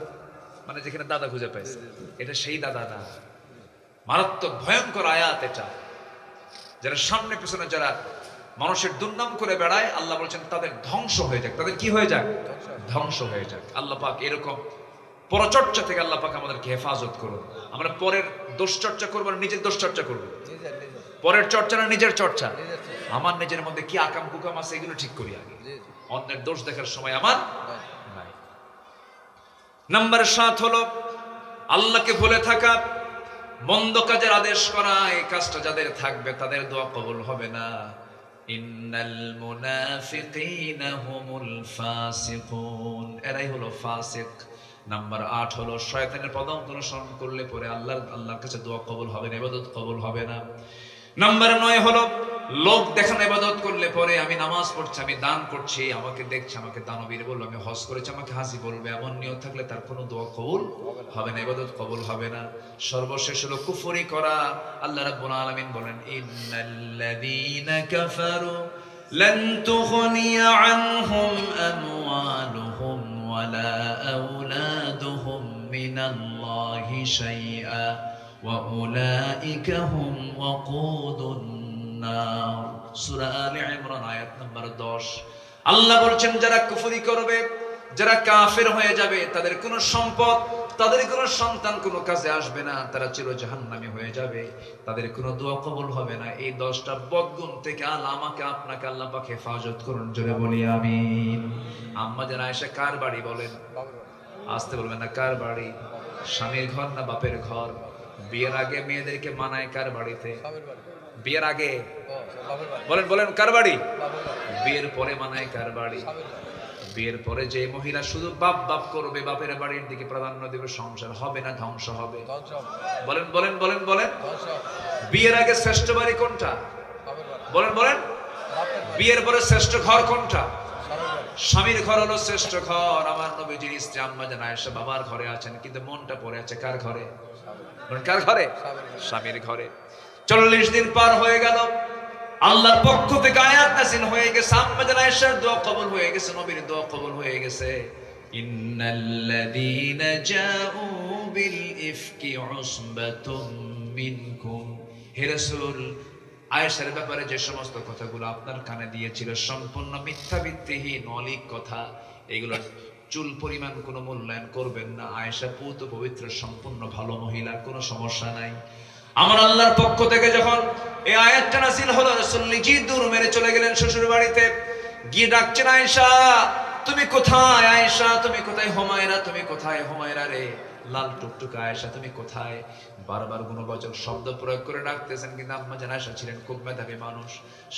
মানে যেখানে দাদা খুঁজে পাইছে, এটা সেই দাদা না। মারাত্মক ভয়ঙ্কর আয়াত এটা। যারা সামনে পিছনে যারা মানুষের দুর্নাম করে বেড়ায়, আল্লাহ বলছেন তাদের ধ্বংস হয়ে যাক। তাদের কি হয়ে যাক? ধ্বংস হয়ে যাক। আল্লাহ পাক এরকম পরচর্চা থেকে আল্লাহ পাক আমাদেরকে হেফাজত করুন। আমরা পরের দোষ চর্চা করবো না নিজের দোষ চর্চা করবো? পরের চর্চা না নিজের চর্চা? আমার নিজের মধ্যে কি আকাম কুকাম আছে এগুলো ঠিক করি আগে, অন্যের দোষ দেখার সময় আমার নাই। নাম্বার 7 হলো আল্লাহকে ভুলে থাকা, মন্দ কাজের আদেশ করা। এই কাজটা যাদের থাকবে তাদের দোয়া কবুল হবে না। ইন্নাল মুনাফিকিনা হুমুল ফাসিকুন, এরাই হলো ফাসিক। নাম্বার 8 হলো শয়তানের পদাঙ্ক অনুসরণ করলে পরে আল্লাহর কাছে দোয়া কবুল হবে না, ইবাদত কবুল হবে না। নাম্বার 9 হলো লোক দেখানো ইবাদত করলে পরে আমি নামাজ পড়ছি, আমি দান করছি, আমাকে দেখছে, আমাকে দানবীর বলবে, আমি হজ করেছি আমাকে হাসি বলবে, এমন নিয়ত থাকলে তার কোনো দোয়া কবুল হবে না, ইবাদত কবুল হবে না। সর্বশেষ হলো কুফরি করা। আল্লাহ রাব্বুল আলামিন বলেন ইন্নাল্লাযীনা কাফারু লান তুগনিয়া আনহুম আমওয়ালুহুম ওয়ালা আওলাদুহুম মিনাল্লাহি শাইআ ওয়া উলাইকা হুম ওয়াকুদুন নার। সূরা আলে ইমরান আয়াত নাম্বার 10। আল্লাহ বলছেন যারা কুফরি করবে, যারা কাফের হয়ে যাবে, তাদের কোনো সম্পদ, তাদের কোনো সন্তান কোনো কাজে আসবে না, তারা চির জাহান্নামী হয়ে যাবে, তাদের কোনো দোয়া কবুল হবে না। এই 10টা বদগুণ থেকে আল্লাহ আমাকে আপনাকে আল্লাহ পাক হেফাজত করুন, জোরে বলি আমিন। আম্মা জান আয়েশা কার বাড়ি বলেন? আসতে বলবেন না, কার বাড়ি? স্বামীর ঘর না বাপের ঘর? বিয়ের আগে মেয়েদেরকে মানায় কার বাড়িতে? বিয়ের আগে বলেন বলেন কার বাড়ি? বিয়ের পরে মানায় কার বাড়ি? বিয়ের পরে যে মহিলা শুধু বাপ বাপ করবে, বাপের বাড়ির দিকে প্রাধান্য দেবে, সংসার হবে না, ধ্বংস হবে। বলেন বলেন বলেন বলেন বিয়ের আগে শ্রেষ্ঠ বাড়ি কোনটা? বলেন বলেন বিয়ের পরে শ্রেষ্ঠ ঘর কোনটা? স্বামীর ঘর হলো শ্রেষ্ঠ ঘর। আমার নবীজির স্ত্রী আম্মা জান আয়েশা বাবার ঘরে আছেন, কিন্তু মনটা পড়ে আছে কার ঘরে? কার ঘরে? স্বামীর ঘরে। 40 দিন পার হয়ে গেল, আল্লাহর পক্ষ থেকে আয়াত নাযিল হয়ে গেছে, আম্মা জান আয়েশার দোয়া কবুল হয়ে গেছে, নবীর দোয়া কবুল হয়ে গেছে। ইন্নাল্লাযীনা জাউ বিল ইফকি উসবাতুম মিনকুম। হে রাসূল, আয়েশার ব্যাপারে যে সমস্ত কথাগুলো আপনার কানে দিয়েছিল সম্পূর্ণ মিথ্যা ভিত্তিহীন অলীক কথা, এগুলো চুল পরিমাণ কোনো মূল্যায়ন করবেন না। আয়েশা পূত পবিত্র সম্পূর্ণ ভালো মহিলা, কোনো সমস্যা নাই। আমার আল্লাহর পক্ষ থেকে যখন এই আয়াতটা নাযিল হলো, রাসূল নিজে দূর মেরে চলে গেলেন শ্বশুর বাড়িতে, গিয়ে ডাকছেন আয়েশা তুমি কোথায়? আয়েশা তুমি কোথায়? হুমায়রা তুমি কোথায়? হুমায়রা রে, লাল টুকটুকে আয়েশা তুমি কোথায়? বারবার গুণবাচক শব্দ প্রয়োগ করে ডাকতেছেন, কিন্তু আম্মা জান আয়েশা ছিলেন খুব মেধাবী মানুষ,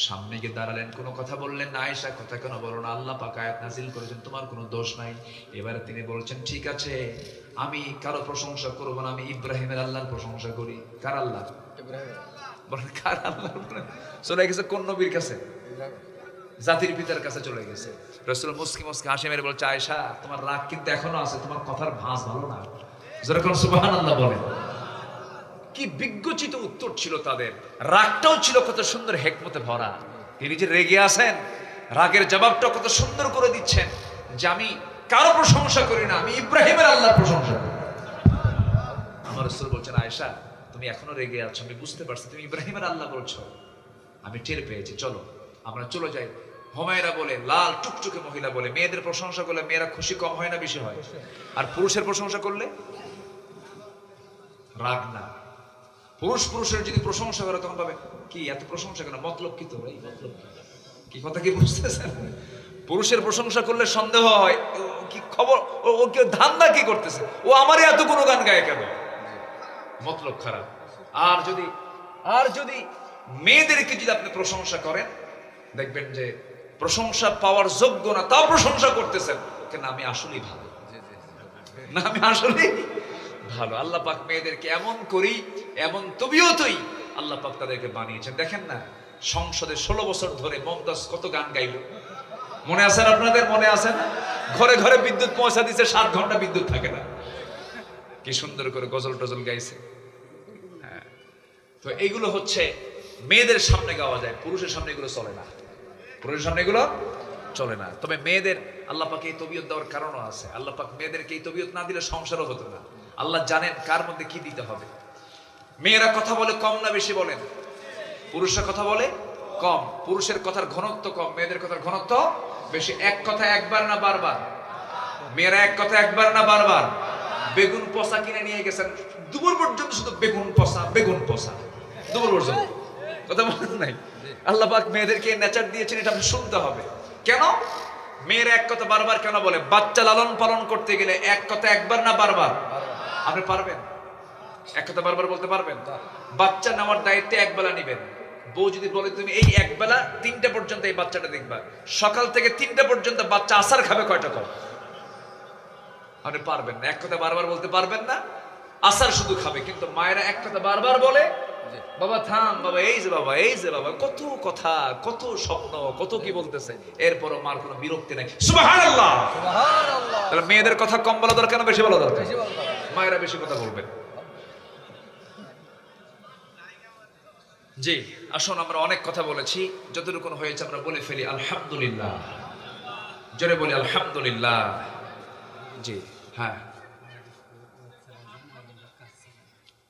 সামনে গিয়ে দাঁড়ালেন, কোনো কথা বললেন না। আয়েশা কথা কেন বলো না? আল্লাহ পাক আয়াত নাযিল করেছেন তোমার কোনো দোষ নাই। এবারে তিনি বলছেন ঠিক আছে, আমি কারো প্রশংসা করব না, আমি ইব্রাহিমের আল্লাহর প্রশংসা করি। কার আল্লাহ? বলেন কার আল্লাহ? চলে গেছে কোন নবীর কাছে? জাতির পিতার কাছে চলে গেছে। রাসূল মুস্কি মুস্কি হাসি মেরে বলছে আয়েশা তোমার রাগ কিন্তু এখনো আছে, তোমার কথার ভাঁজ ভালো না। যেরকম সুবহানাল্লাহ বলেন। কি বিজ্ঞচিত উত্তর ছিল তাদের, রাগটাও ছিল কত সুন্দর হিকমতে ভরা। তিনি যে রেগে আছেন, রাগের জবাবটা কত সুন্দর করে দিচ্ছেন যে আমি কারো প্রশংসা করি না, আমি ইব্রাহিমের আল্লাহর প্রশংসা করি। আমার রাসূল বলছেন আয়েশা তুমি এখনো রেগে আছো, আমি বুঝতে পারছি, তুমি ইব্রাহিমের আল্লাহ বলছো, আমি টের পেয়েছি, চলো আমরা চলে যাই। হুমায়রা বলে, লাল টুকটুকে মহিলা বলে, মেয়েদের প্রশংসা করলে মেয়েরা খুশি কম হয় না বেশি হয়? আর পুরুষের প্রশংসা করলে রাগ না। পুরুষের যদি প্রশংসা করে তখন ভাবে কি এত প্রশংসা কেন, মতলব কি? তো এই মতলব কি কথা কি বুঝতেছেন? পুরুষের প্রশংসা করলে সন্দেহ হয় কি খবর, ও কি ধান্দা কি করতেছে, ও আমারই এত কোনো গান গায় কেন, মতলব খারাপ। আর যদি মেয়েদেরকে যদি আপনি প্রশংসা করেন, দেখবেন যে প্রশংসা পাওয়ার যোগ্য না, তাও প্রশংসা করতেছেন কেন, আমি আসলেই ভালো না, আমি আসলেই ভালো। আল্লাহ পাক মেয়েদেরকে এমন করি, এমন তবিয়তই আল্লাহ পাক তাদেরকে বানিয়েছেন। দেখেন না, সংসদে 16 বছর ধরে মমতাজ কত গান গাইল, মনে আছে আপনাদের? মনে আছে না? ঘরে ঘরে বিদ্যুৎ পৌঁছা দিচ্ছে, 7 ঘন্টা বিদ্যুৎ থাকে না, কি সুন্দর করে গজল টজল গাইছে। হ্যাঁ, তো এইগুলো হচ্ছে মেয়েদের সামনে গাওয়া যায়, পুরুষের সামনে এগুলো চলে না, পুরুষের সামনে এগুলো চলে না। তবে মেয়েদের আল্লাহ পাক এই তবিয়ত দেওয়ার কারণও আছে। আল্লাহ পাক মেয়েদেরকে এই তবিয়ত না দিলে সংসারও হতো না। আল্লাহ জানেন কার মধ্যে কি দিতে হবে। মেয়েরা কথা বলে কম না বেশি বলেন? পুরুষরা কথা বলে কম। পুরুষের কথার ঘনত্ব কম, মেয়েদের কথার ঘনত্ব বেশি। এক কথা একবার না বারবার? মেয়েরা এক কথা একবার না বারবার? বেগুন পচা কিনে নিয়ে গেছেন, দুপুর পর্যন্ত শুধু বেগুন পচা বেগুন পচা, দুপুর পর্যন্ত। কথা বলেন নাই? আল্লাহ পাক মেয়েদেরকে নেচার দিয়েছেন, এটা আপনি শুনতে হবে। কেন মেয়েরা এক কথা বারবার কেন বলে? বাচ্চা লালন পালন করতে গেলে এক কথা একবার না বারবার? আপনি পারবেন এক কথা বারবার বলতে পারবেন? বাচ্চা নেওয়ার দায়িত্ব একবেলা নিবেন। বউ যদি বলে তুমি এই একবেলা 3টা পর্যন্ত এই বাচ্চাটা দেখবা, সকাল থেকে 3টা পর্যন্ত বাচ্চা আসার খাবে কয়টা কম? আপনি পারবেন না, এক কথা বারবার বলতে পারবেন না। আসার শুধু খাবে। কিন্তু মায়েরা এক কথা বারবার বলে, বাবা থাম, বাবা এই যে বাবা এই যে বাবা, কত কথা, কত স্বপ্ন, কত কি বলতেছে, এরপরও মার কোনো বিরক্তি নাই। সুবহানাল্লাহ। সুবহানাল্লাহ। তাহলে মেয়েদের কথা কম বলা দরকার না বেশি বলা দরকার? বেশি বলা দরকার। মায়েরা বেশি কথা বলবেন। জি, আসুন আমরা অনেক কথা বলেছি, যতটুকু হয়েছে আমরা বলে ফেলি আলহামদুলিল্লাহ। জোরে বলি আলহামদুলিল্লাহ। জি হ্যাঁ,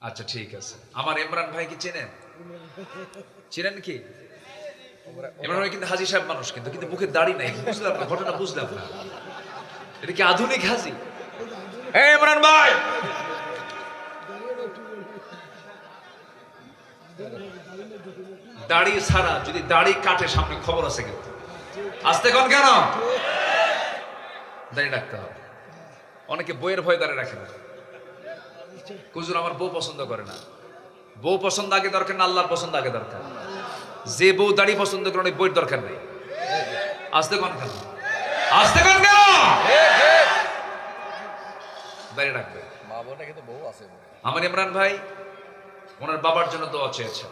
আচ্ছা ঠিক আছে। আমার ইমরান ভাই কি চেনেন? চেনেন কি? ইমরান ভাই কিন্তু হাজী সাহেব মানুষ, কিন্তু কিন্তু মুখে দাড়ি নাই। বুঝলাম না ঘটনা, বুঝলাম না। এটা কি আধুনিক হাজী? এই ইমরান ভাই, দাড়ি ছাড়া যদি দাড়ি কাটে সামনে খবর আছে কিন্তু। আসতে কোন কেন? দাড়ি রাখতে হবে। অনেকে বইয়ের ভয় দাঁড়িয়ে রাখে না। হুজুর আমার বউ পছন্দ করে না। বউ পছন্দ আগে দরকার না, আল্লাহর পছন্দ আগে দরকার। যে বউ দাড়ি পছন্দ করে না, বইয়ের দরকার নেই। আসতে কোন কেন? আসতে কোন কেন? দাঁড়িয়ে রাখবে। মা বোনটা কিন্তু বউ আছে। আমার ইমরান ভাই ওনার বাবার জন্য দোয়া চেয়েছেন।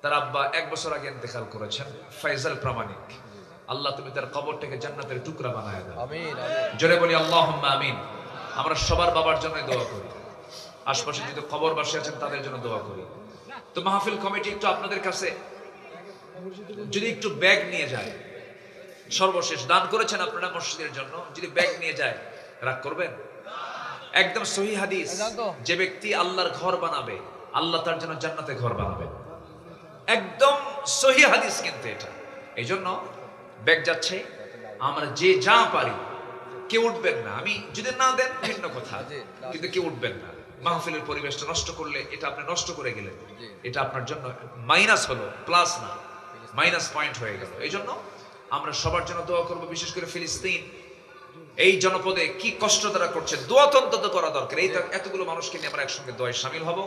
তার আব্বা 1 বছর আগে ইন্তেকাল করেছেন, ফয়সাল প্রামাণিক। আল্লাহ তুমি তার কবরটাকে জান্নাতের টুকরা বানায় দাও। আমিন আমিন। জোরে বলি আল্লাহুম্মা আমিন। আমরা সবার বাবার জন্য দোয়া করি। আশপাশে যদি কবরবাসী আছেন তাদের জন্য দোয়া করি। তো মাহফিল কমিটি একটু আপনাদের কাছে যদি একটু ব্যাগ নিয়ে যায়, সর্বশেষ দান করেছেন আপনারা মসজিদের জন্য, যদি ব্যাগ নিয়ে যায় রাগ করবেন? একদম সহিহ হাদিস, যে ব্যক্তি আল্লাহর ঘর বানাবে আল্লাহ তার জন্য জান্নাতে ঘর বানাবে। একদম সহিহ হাদিস কিন্তু এটা। এই জন্য ব্যাগ যাচ্ছে, আমরা যে যা পারি, কেউ উঠবেন না। আমি যদি না দেন ভিন্ন কথা, কিন্তু কেউ উঠবেন না। মাহফিলের পরিবেশটা নষ্ট করলে এটা আপনি নষ্ট করে গেলেন, এটা আপনার জন্য মাইনাস হলো, প্লাস না, মাইনাস পয়েন্ট হয়ে গেল। এই জন্য আমরা সবার জন্য দোয়া করবো। বিশেষ করে ফিলিস্তিন এই জনপদে কি কষ্ট তারা করছে, দোয়া তো অন্তত করা দরকার। এই এতগুলো মানুষকে নিয়ে আমরা একসঙ্গে দোয়ায় শামিল হব।